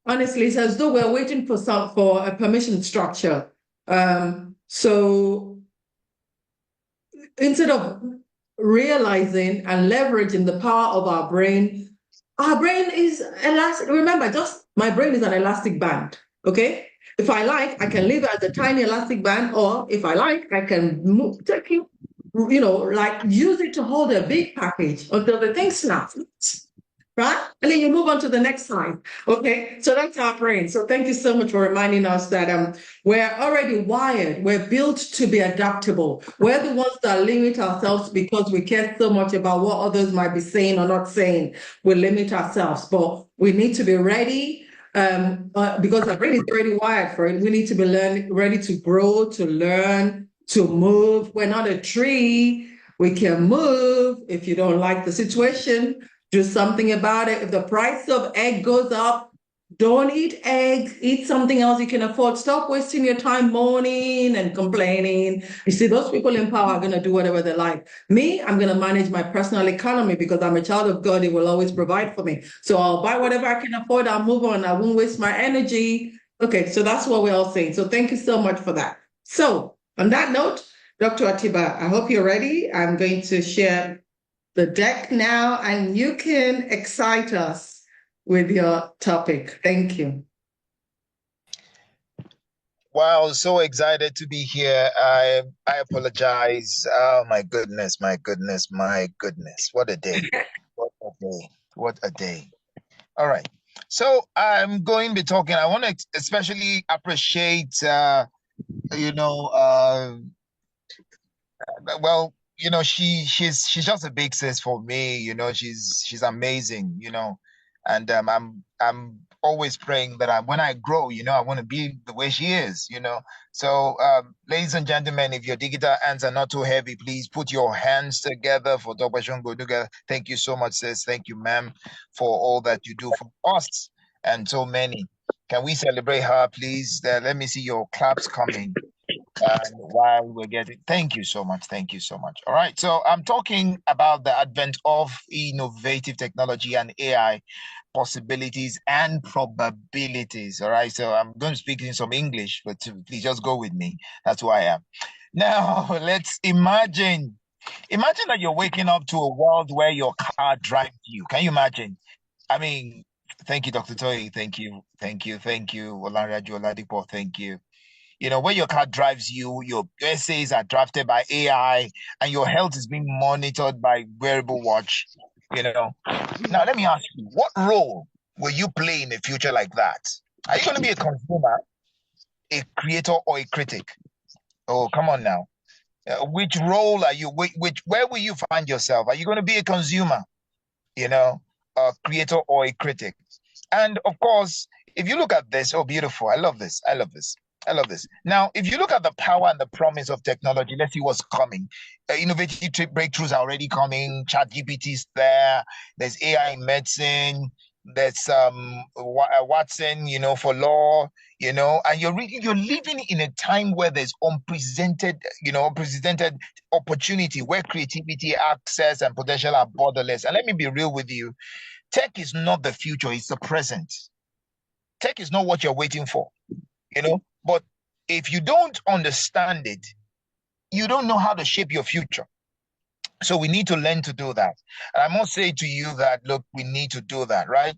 Honestly, it's as though we're waiting for a permission structure. So instead of realizing and leveraging the power of our brain is elastic. Remember, just my brain is an elastic band. Okay. If I like, I can leave it as a tiny elastic band, or if I like, I can use it to hold a big package until the thing snaps, right? And then you move on to the next slide. Okay, so that's our brain. So thank you so much for reminding us that we're already wired. We're built to be adaptable. We're the ones that limit ourselves because we care so much about what others might be saying or not saying. We limit ourselves, but we need to be ready. Because our brain is already wired for it. We need to be ready to grow, to learn, to move. We're not a tree. We can move. If you don't like the situation, do something about it. If the price of egg goes up, don't eat eggs. Eat something else you can afford. Stop wasting your time moaning and complaining. You see, those people in power are going to do whatever they like. Me, I'm going to manage my personal economy because I'm a child of God. He will always provide for me. So I'll buy whatever I can afford. I'll move on. I won't waste my energy. Okay, so that's what we're all saying. So thank you so much for that. So on that note, Dr. Atiba, I hope you're ready. I'm going to share the deck now, and you can excite us with your topic. Thank you. Wow, so excited to be here. I apologize. Oh my goodness. What a day. What a day. All right. So I'm going to be talking. I want to especially appreciate she's just a big sis for me. She's amazing, and I'm always praying that when I grow, I want to be the way she is. So ladies and gentlemen, if your digital hands are not too heavy, please put your hands together for Tope Songonuga. Thank you so much, sis. Thank you, ma'am, for all that you do for us and so many. Can we celebrate her, please? Let me see your claps coming. While we're getting, thank you so much. All right, so I'm talking about the advent of innovative technology and AI possibilities and probabilities. All right, so I'm going to speak in some English, but please just go with me. That's who I am. Now, let's imagine that you're waking up to a world where your car drives you. Can you imagine? I mean, thank you, Dr. Toyi. Thank you. Olanraju Oladipo, thank you. Where your car drives you, your essays are drafted by AI, and your health is being monitored by wearable watch. Now, let me ask you, what role will you play in a future like that? Are you going to be a consumer, a creator, or a critic? Oh, come on now. Which role are you? Where will you find yourself? Are you going to be a consumer, a creator, or a critic? And of course, if you look at this, oh, beautiful. I love this. I love this. Now, if you look at the power and the promise of technology, let's see what's coming. Innovative breakthroughs are already coming. ChatGPT's there. There's AI in medicine. There's Watson, for law, and you're living in a time where there's unprecedented opportunity, where creativity, access, and potential are borderless. And let me be real with you. Tech is not the future, it's the present. Tech is not what you're waiting for, but if you don't understand it, you don't know how to shape your future. So we need to learn to do that. And I must say to you that, look, we need to do that, right?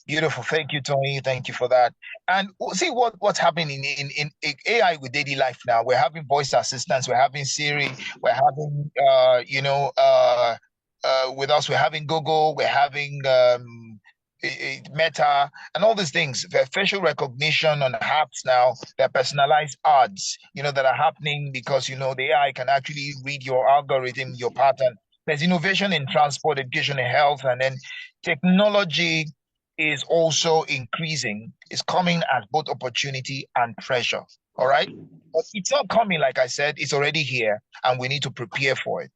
Beautiful. Thank you, Tony. Thank you for that. And see what's happening in AI with daily life now. We're having voice assistants. We're having Siri. We're having, with us, we're having Google. We're having Meta and all these things. Facial recognition on apps now. There are personalized ads, that are happening because, the AI can actually read your algorithm, your pattern. There's innovation in transport, education, and health, and then technology is also increasing. It's coming as both opportunity and pressure. All right. But it's not coming, like I said, it's already here and we need to prepare for it.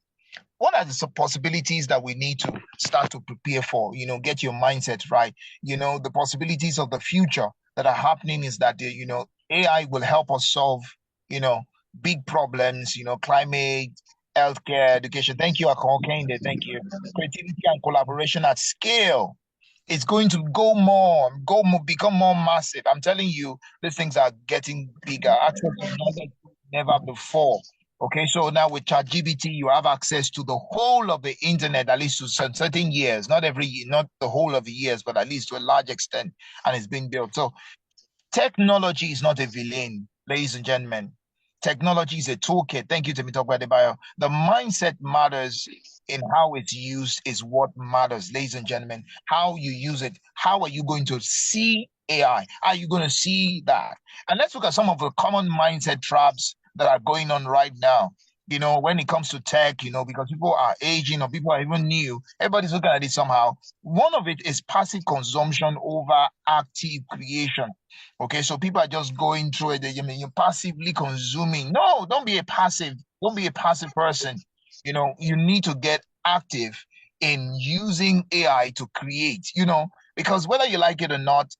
What are the possibilities that we need to start to prepare for? Get your mindset right. The possibilities of the future that are happening is that, AI will help us solve, big problems, climate, healthcare, education. Thank you, Akon Kende. Thank you. Creativity and collaboration at scale. It's going to become more massive. I'm telling you, these things are getting bigger. Access to knowledge never before. Okay, so now with ChatGPT, you have access to the whole of the internet, at least to certain years, not the whole of the years, but at least to a large extent, and it's being built. So technology is not a villain, ladies and gentlemen. Technology is a toolkit. Thank you, Tope Songonuga. The mindset matters in how it's used is what matters, ladies and gentlemen. How you use it. How are you going to see AI? Are you going to see that? And let's look at some of the common mindset traps that are going on right now. When it comes to tech, because people are aging or people are even new, everybody's looking at it somehow. One of it is passive consumption over active creation. Okay, so people are just going through it. You're passively consuming. No, don't be a passive person. You need to get active in using AI to create, because whether you like it or not,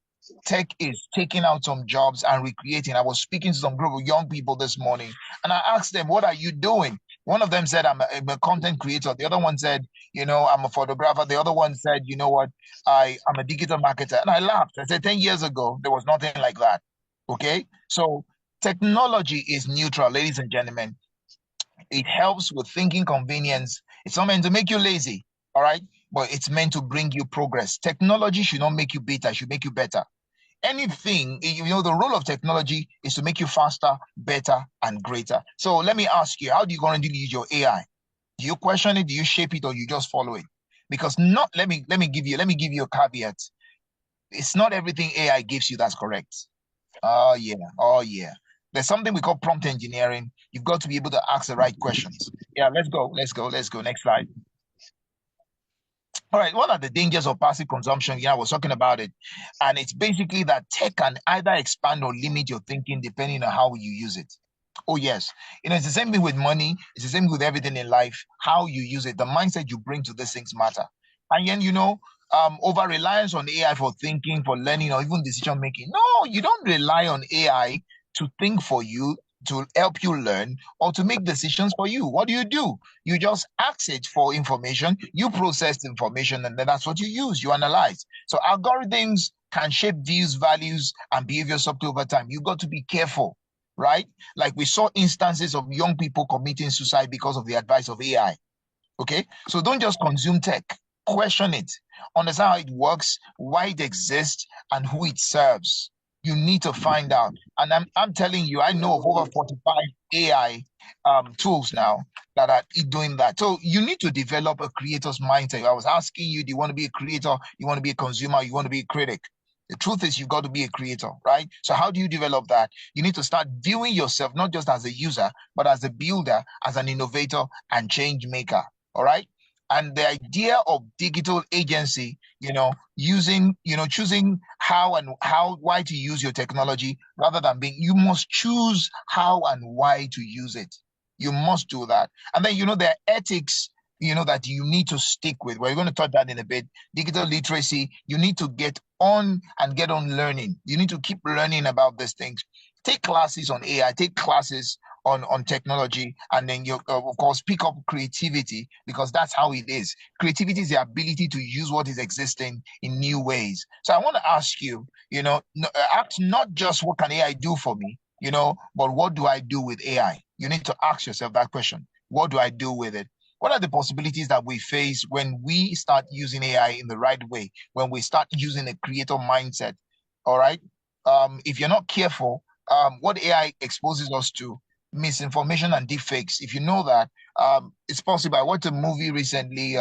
tech is taking out some jobs and recreating. I was speaking to some group of young people this morning and I asked them, what are you doing? One of them said, I'm a content creator. The other one said, I'm a photographer. The other one said, you know what, I'm a digital marketer. And I laughed. I said, 10 years ago, there was nothing like that. Okay. So technology is neutral, ladies and gentlemen. It helps with thinking convenience. It's not meant to make you lazy. All right. But it's meant to bring you progress. Technology should not make you bitter, it should make you better. Anything, the role of technology is to make you faster, better, and greater. So let me ask you, how do you currently use your AI? Do you question it? Do you shape it, or you just follow it? Because let me give you a caveat. It's not everything AI gives you that's correct. Oh yeah. There's something we call prompt engineering. You've got to be able to ask the right questions. Yeah, let's go. Next slide. All right, what are the dangers of passive consumption? Yeah, I was talking about it. And it's basically that tech can either expand or limit your thinking depending on how you use it. Oh, yes. It's the same thing with money. It's the same with everything in life. How you use it, the mindset you bring to these things matter. And then, over reliance on AI for thinking, for learning, or even decision making. No, you don't rely on AI to think for you, to help you learn, or to make decisions for you. What do? You just ask it for information, you process information, and then that's what you use, you analyze. So algorithms can shape views, values, and behaviors up to over time. You got to be careful, right? Like we saw instances of young people committing suicide because of the advice of AI. Okay, so don't just consume tech, question it, understand how it works, why it exists, and who it serves. You need to find out. And I'm telling you, I know of over 45 AI tools now that are doing that. So you need to develop a creator's mindset. I was asking you, do you want to be a creator? You want to be a consumer? You want to be a critic? The truth is you've got to be a creator, right? So how do you develop that? You need to start viewing yourself not just as a user, but as a builder, as an innovator and change maker. All right. And the idea of digital agency, choosing why to use your technology rather than you must choose how and why to use it. You must do that. And then, there are ethics, that you need to stick with. We're going to touch that in a bit. Digital literacy, you need to get on learning. You need to keep learning about these things. Take classes on AI, take classes on technology, and then you of course pick up creativity, because that's how it is. Creativity is the ability to use what is existing in new ways. So I want to ask you, ask not just what can AI do for me, but what do I do with AI? You need to ask yourself that question. What do I do with it? What are the possibilities that we face when we start using AI in the right way, when we start using a creator mindset? All right. If you're not careful, what AI exposes us to, misinformation and deepfakes. If you know that, it's possible. I watched a movie recently.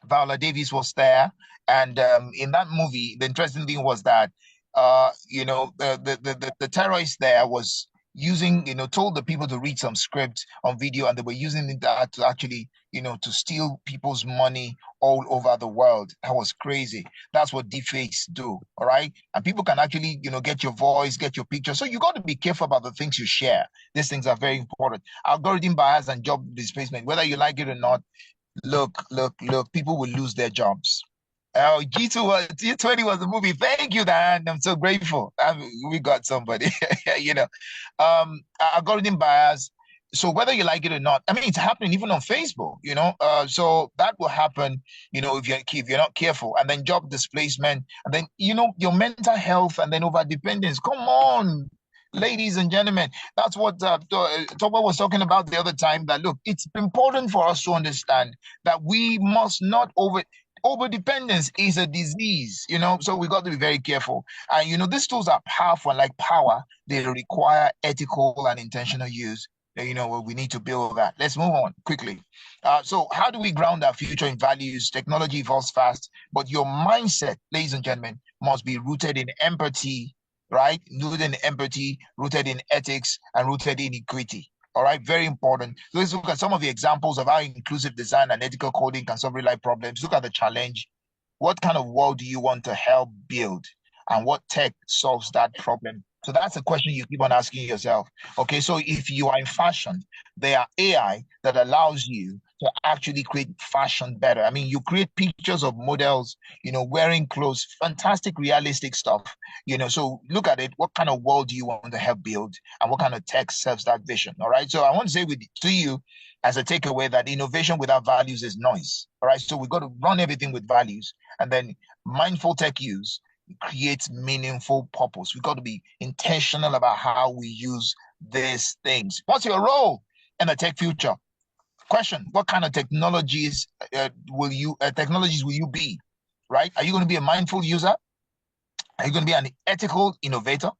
Viola Davis was there, and in that movie, the interesting thing was that the terrorist there was using, told the people to read some script on video, and they were using that to actually, to steal people's money all over the world. That was crazy. That's what deepfakes do. All right. And people can actually, get your voice, get your picture. So you got to be careful about the things you share. These things are very important. Algorithm bias and job displacement, whether you like it or not, look, people will lose their jobs. Oh, G20 was the movie. Thank you, Dan. I'm so grateful. We got somebody, algorithm bias. So whether you like it or not, I mean, it's happening even on Facebook, so that will happen, if you're not careful. And then job displacement, and then, your mental health, and then over dependence. Come on, ladies and gentlemen, that's what Tope was talking about the other time, that look, it's important for us to understand that we must not over dependence is a disease, so we got to be very careful. And these tools are powerful, like power. They require ethical and intentional use. We need to build that. Let's move on quickly. So how do we ground our future in values? Technology evolves fast, but your mindset, ladies and gentlemen, must be rooted in empathy, right? Rooted in empathy, rooted in ethics, and rooted in equity. All right, very important. Let's look at some of the examples of how inclusive design and ethical coding can solve real-life problems. Look at the challenge. What kind of world do you want to help build? And what tech solves that problem? So that's a question you keep on asking yourself. Okay, so if you are in fashion, there are AI that allows you to actually create fashion better. I mean, you create pictures of models, wearing clothes, fantastic, realistic stuff. So look at it. What kind of world do you want to help build, and what kind of tech serves that vision? All right. So I want to say to you as a takeaway that innovation without values is noise. All right. So we've got to run everything with values, and then mindful tech use creates meaningful purpose. We've got to be intentional about how we use these things. What's your role in the tech future? Question: what kind of technologies will you be? Right? Are you going to be a mindful user? Are you going to be an ethical innovator?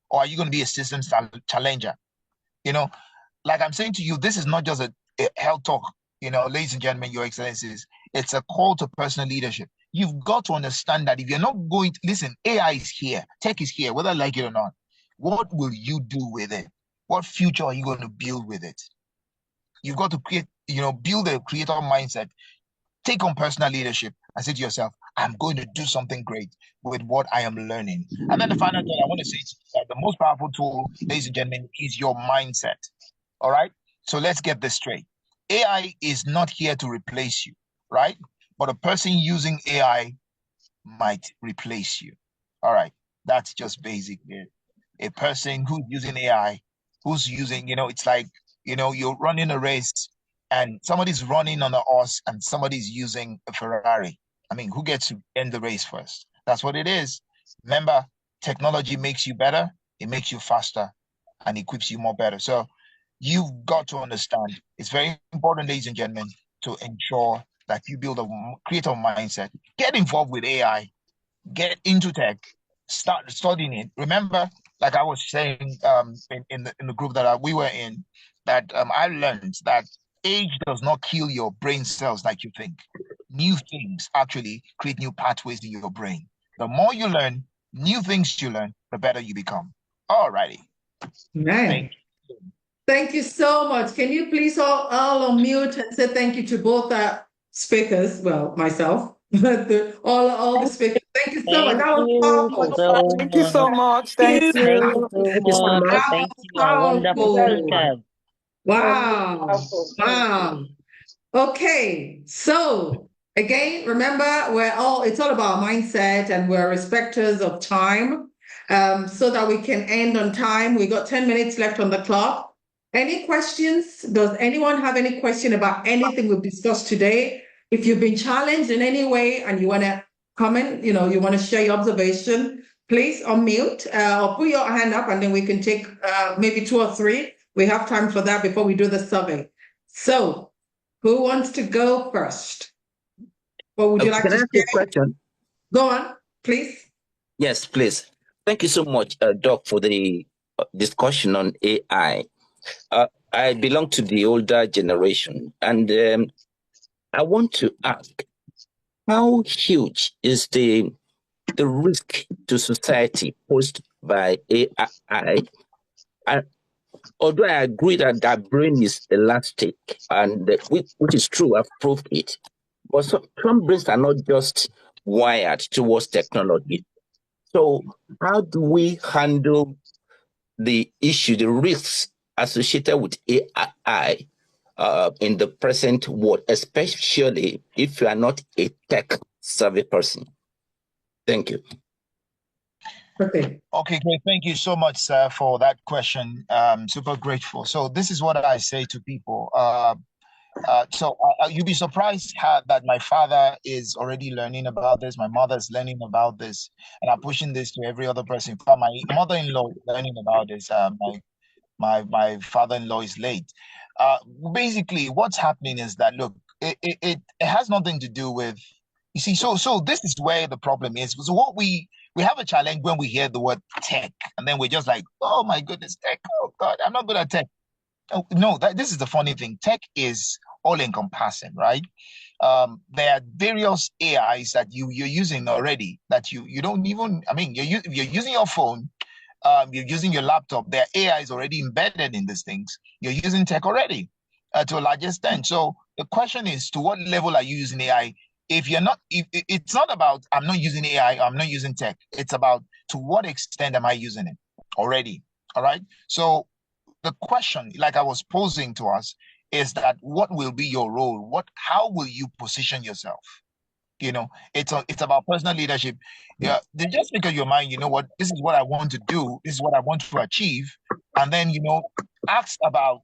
Or are you going to be a systems challenger? Like I'm saying to you, this is not just a health talk, ladies and gentlemen, your excellencies. It's a call to personal leadership. You've got to understand that if you're not going to listen, AI is here, tech is here, whether I like it or not. What will you do with it? What future are you going to build with it? You've got to create, build a creator mindset, take on personal leadership, and say to yourself, I'm going to do something great with what I am learning. And then the final thing I want to say is that the most powerful tool, ladies and gentlemen, is your mindset. All right? So let's get this straight. AI is not here to replace you, right? But a person using AI might replace you. All right. That's just basic. A person who's using AI, who's using, it's like, you're running a race and somebody's running on a horse and somebody's using a Ferrari. I mean, who gets to end the race first? That's what it is. Remember, technology makes you better, it makes you faster, and equips you more better. So you've got to understand, it's very important, ladies and gentlemen, to ensure that you build a creative mindset. Get involved with AI, get into tech, start studying it. Remember, like I was saying in the group that we were in, that I learned that age does not kill your brain cells like you think. New things actually create new pathways in your brain. The more you learn, new things you learn, the better you become. All righty. Man. Thank you so much. Can you please all unmute and say thank you to both speakers? Well, myself. all the speakers. Thank you so much. Thank That was you powerful. so Thank you so much. much. Thank Thank Thank you. you you. so Thank you so much. much. That Thank was you, our wonderful powerful. speakers. Wow. Powerful. Thank you. Wow. Okay. So again, remember, it's all about mindset, and we're respecters of time. So that we can end on time. We got 10 minutes left on the clock. Any questions? Does anyone have any question about anything we've discussed today? If you've been challenged in any way and you want to comment, you want to share your observation, please unmute or put your hand up, and then we can take maybe 2 or 3. We have time for that before we do the survey. So, who wants to go first? What would you like Can to I ask you a share? question? Go on, please. Yes, please. Thank you so much, Doc, for the discussion on AI. I belong to the older generation, and I want to ask, how huge is the risk to society posed by AI? Although I agree that brain is elastic, and which is true, I've proved it, but some brains are not just wired towards technology. So how do we handle the issue, the risks associated with AI in the present world, especially if you are not a tech-savvy person? Thank you. Okay. Okay, great. Thank you so much, sir, for that question. Super grateful. So this is what I say to people. You'll be surprised that my father is already learning about this. My mother is learning about this, and I'm pushing this to every other person. My mother-in-law is learning about this. My father-in-law is late. Basically, what's happening is that, look, it has nothing to do with, you see. So this is where the problem is. So what we have a challenge when we hear the word tech, and then we're just like, oh my goodness, tech. Oh God, I'm not good at tech. Oh, no, this is the funny thing. Tech is all encompassing, right? There are various AIs that you're using already that you don't even. I mean, you're using your phone, you're using your laptop. There are AIs already embedded in these things. You're using tech already to a large extent. So the question is, to what level are you using AI? If you're not, it's not about I'm not using AI, I'm not using tech. It's about to what extent am I using it already? All right. So the question, like I was posing to us, is that what will be your role? How will you position yourself? It's about personal leadership. Yeah, just make up your mind. You know what? This is what I want to do. This is what I want to achieve, and then ask about.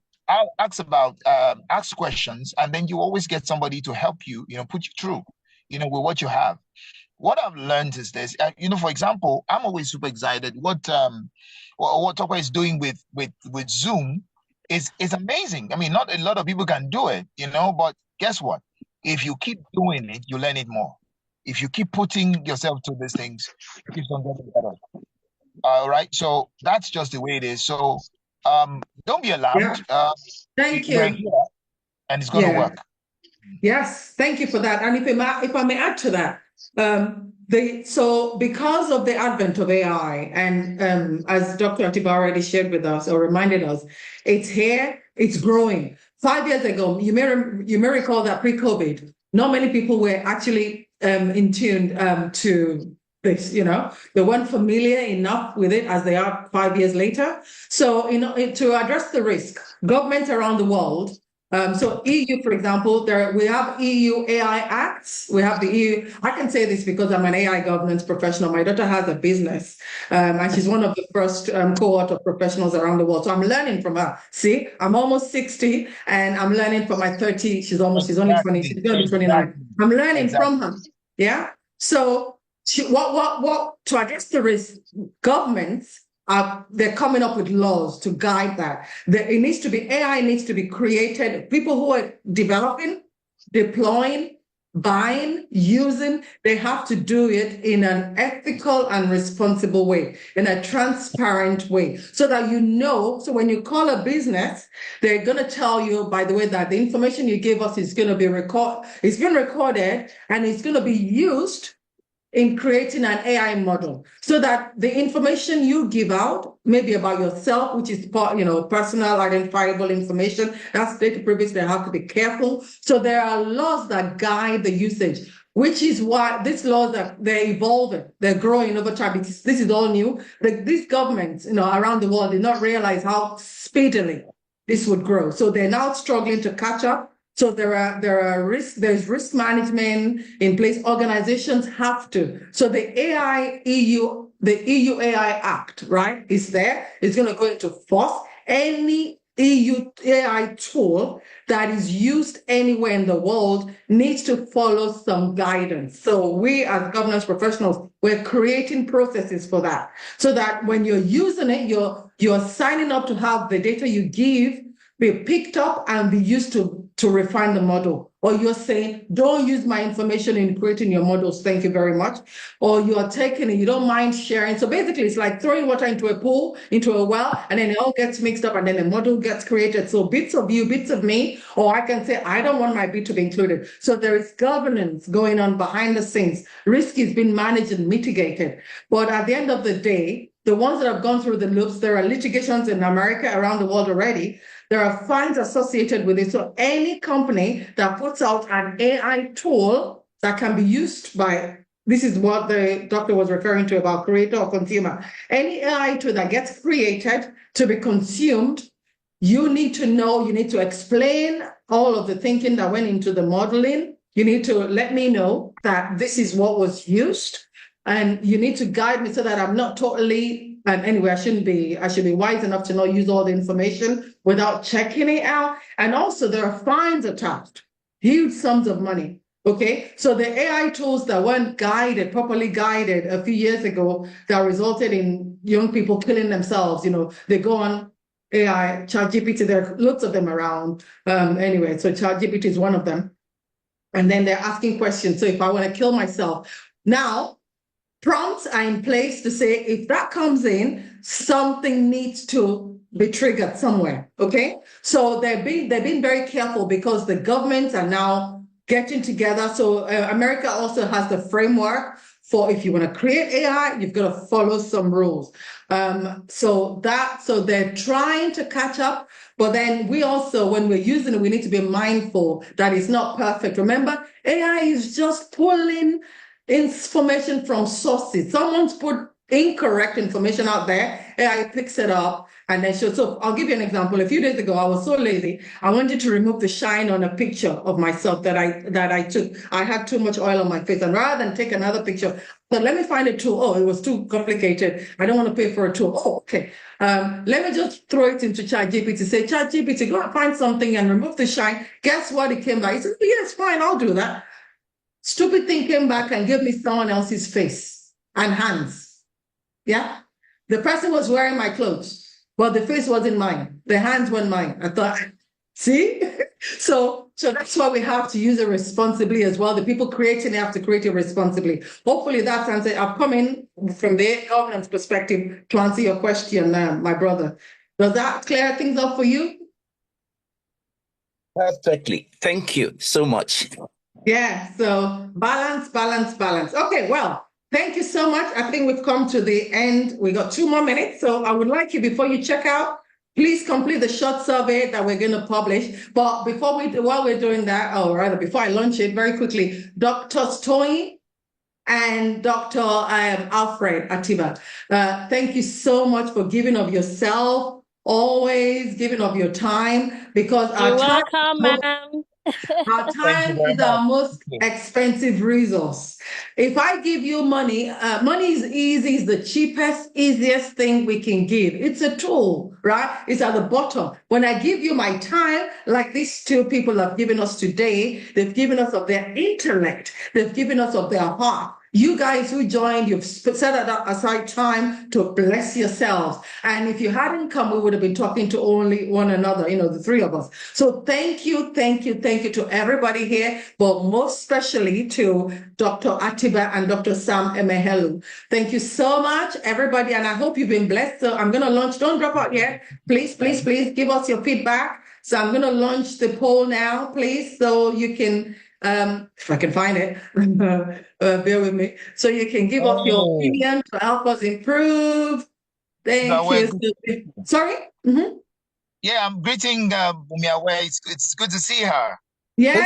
Ask questions, and then you always get somebody to help you. Put you through. With what you have. What I've learned is this. For example, I'm always super excited. What Tope is doing with Zoom is amazing. I mean, not a lot of people can do it, but guess what? If you keep doing it, you learn it more. If you keep putting yourself to these things, it keeps on getting better. All right. So that's just the way it is. So don't be alarmed. Yeah. Thank We're you. here and it's going to work. Yes, thank you for that. And if I may add to that, so because of the advent of AI, and as Dr. Atiba already shared with us or reminded us, it's here, it's growing. 5 years ago, you may recall that pre-COVID, not many people were actually in tune to this. They weren't familiar enough with it as they are 5 years later. So, to address the risk, governments around the world. So EU, for example, we have EU AI Acts. We have the EU. I can say this because I'm an AI governance professional. My daughter has a business, and she's one of the first cohort of professionals around the world. So I'm learning from her. See, I'm almost 60, and I'm learning from my 30. She's only 20. She's going to be 29. I'm learning from her. Yeah. So what to address the risk, governments they're coming up with laws to guide that. AI needs to be created. People who are developing, deploying, buying, using, they have to do it in an ethical and responsible way, in a transparent way, so that so when you call a business, they're going to tell you, by the way, that the information you gave us is going to be it's been recorded, and it's going to be used in creating an AI model, so that the information you give out, maybe about yourself, which is personal identifiable information, that's data privacy, they have to be careful. So there are laws that guide the usage. which is why these laws they're evolving, they're growing over time. This is all new. These governments, around the world did not realize how speedily this would grow. So they're now struggling to catch up. So there's risk management in place. Organizations have to. So the EU AI Act, right, is there. It's going to go into force. Any EU AI tool that is used anywhere in the world needs to follow some guidance. So we as governance professionals, we're creating processes for that. So that when you're using it, you're signing up to have the data you give be picked up and be used to refine the model. Or you're saying, don't use my information in creating your models, thank you very much. Or you are taking it, you don't mind sharing. So basically it's like throwing water into a pool, into a well, and then it all gets mixed up and then a model gets created. So bits of you, bits of me, or I can say, I don't want my bit to be included. So there is governance going on behind the scenes. Risk is being managed and mitigated. But at the end of the day, the ones that have gone through the loops, there are litigations in America, around the world already. There are fines associated with it. So any company that puts out an AI tool that can be used by, this is what the doctor was referring to about creator or consumer. Any AI tool that gets created to be consumed, you need to know, you need to explain all of the thinking that went into the modeling. You need to let me know that this is what was used. And you need to guide me so that I'm not totally, and anyway, I should be wise enough to not use all the information without checking it out. And also there are fines attached, huge sums of money. Okay, so the AI tools that weren't properly guided a few years ago, that resulted in young people killing themselves, they go on AI, ChatGPT, there are lots of them around. Anyway, so ChatGPT is one of them. And then they're asking questions. So if I want to kill myself, now prompts are in place to say, if that comes in, something needs to be triggered somewhere, okay? So they're being very careful because the governments are now getting together. So America also has the framework for if you want to create AI, you've got to follow some rules. So they're trying to catch up, but then we also, when we're using it, we need to be mindful that it's not perfect. Remember, AI is just pulling information from sources. Someone's put incorrect information out there, AI picks it up and then shows. So I'll give you an example. A few days ago, I was so lazy, I wanted to remove the shine on a picture of myself that I took. I had too much oil on my face, and rather than take another picture, but let me find a tool. Oh, it was too complicated. I don't want to pay for a tool. Oh, okay. Let me just throw it into ChatGPT. Say, ChatGPT, go and find something and remove the shine. Guess what? It came back. He said, yes, fine, I'll do that. Stupid thing came back and gave me someone else's face and hands. Yeah. The person was wearing my clothes, but the face wasn't mine. The hands weren't mine. I thought, see? So that's why we have to use it responsibly as well. The people creating it have to create it responsibly. Hopefully that's answered. I've come in from the governance perspective to answer your question, my brother. Does that clear things up for you? Perfectly. Thank you so much. Yeah, so balance. Okay, well, thank you so much. I think we've come to the end. We got 2 more minutes. So I would like you, before you check out, please complete the short survey that we're going to publish. But while we're doing that, or rather before I launch it very quickly, Dr. Toyin and Dr. Alfred Atiba, thank you so much for giving of yourself, always giving of your time, because You're welcome, ma'am. our time is our most expensive resource. If I give you money, money is easy, is the cheapest, easiest thing we can give. It's a tool, right? It's at the bottom. When I give you my time, like these 2 people have given us today, they've given us of their intellect, they've given us of their heart. You guys who joined, you've set aside time to bless yourselves. And if you hadn't come, we would have been talking to only one another, the 3 of us. So thank you to everybody here, but most especially to Dr. Atiba and Dr. Sam-Emehelu. Thank you so much, everybody. And I hope you've been blessed. So I'm going to launch, don't drop out yet. Please give us your feedback. So I'm going to launch the poll now, please, so you can, if I can find it, bear with me. So you can give us your opinion to help us improve. Thank you. Sorry? Mm-hmm. Yeah, I'm greeting Bumiawe. It's good to see her. Yeah,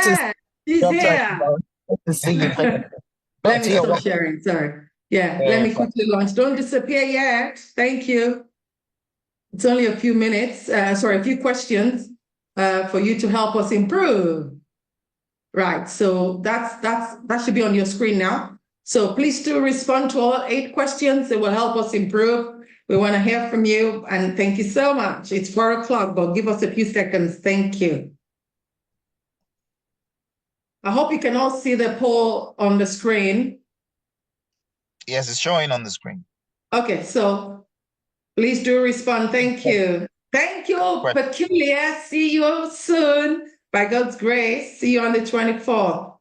she's here. Good to see you. Let me stop sharing. Sorry. Yeah, let me quickly launch. Don't disappear yet. Thank you. It's only a few minutes, a few questions for you to help us improve. Right, so that should be on your screen now. So please do respond to all 8 questions. It will help us improve. We want to hear from you, and thank you so much. It's 4 o'clock, but give us a few seconds. Thank you. I hope you can all see the poll on the screen. Yes, it's showing on the screen. Okay, so please do respond. Thank you. Thank you, Peculiar. See you soon. By God's grace. See you on the 24th.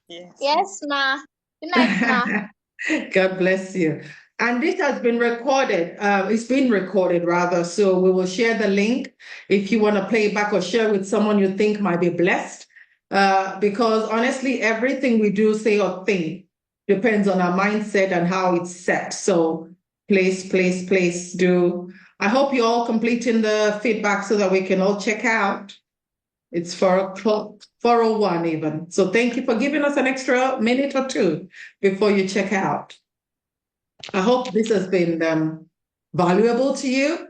Yes, ma. Good night, ma. God bless you. And this has been recorded. It's been recorded, rather. So we will share the link if you want to play it back or share with someone you think might be blessed. Because honestly, everything we do, say, or think depends on our mindset and how it's set. So please do. I hope you're all completing the feedback so that we can all check out. It's 4 o'clock, 4:01 even. So thank you for giving us an extra minute or 2 before you check out. I hope this has been valuable to you.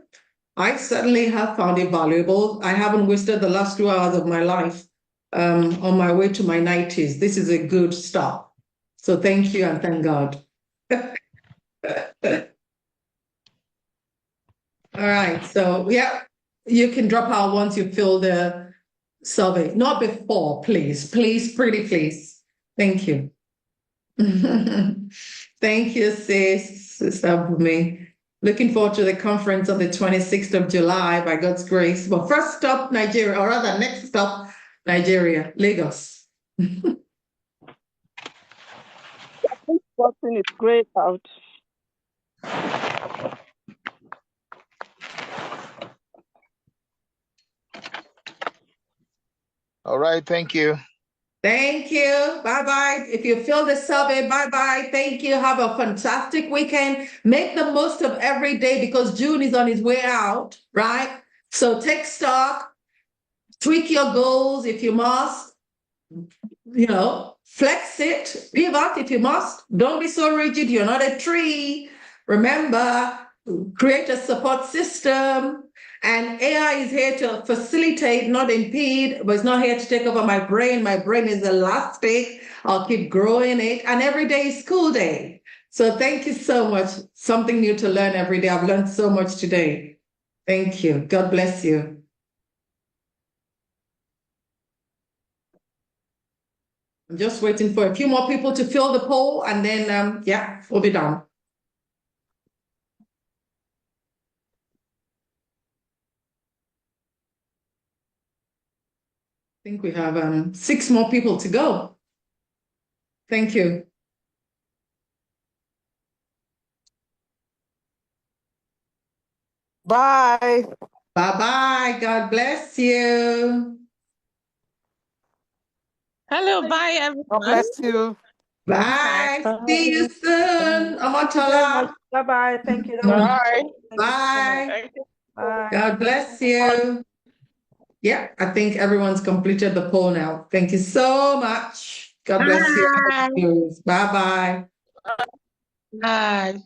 I certainly have found it valuable. I haven't wasted the last 2 hours of my life on my way to my 90s. This is a good start. So thank you and thank God. All right, so yeah, you can drop out once you fill the survey. Not before, please. Please, pretty please. Thank you. Thank you, Sister Bumi. Looking forward to the conference on the 26th of July, by God's grace. But first stop, Nigeria, or rather next stop, Nigeria, Lagos. Watching is great out. All right, thank you. Thank you. Bye-bye. If you fill the survey, bye-bye. Thank you. Have a fantastic weekend. Make the most of every day because June is on its way out, right? So take stock, tweak your goals if you must, flex it, pivot if you must. Don't be so rigid. You're not a tree. Remember, create a support system. And AI is here to facilitate, not impede, but it's not here to take over my brain. My brain is elastic. I'll keep growing it. And every day is school day. So thank you so much. Something new to learn every day. I've learned so much today. Thank you. God bless you. I'm just waiting for a few more people to fill the poll and then, we'll be done. I think we have 6 more people to go. Thank you. Bye. Bye-bye. God bless you. Hello, bye, everyone. God bless you. Bye. See you soon. Amatola. Bye-bye. Thank you. Bye. Bye. Bye. God bless you. Yeah, I think everyone's completed the poll now. Thank you so much. God bless you. Bye-bye. Bye.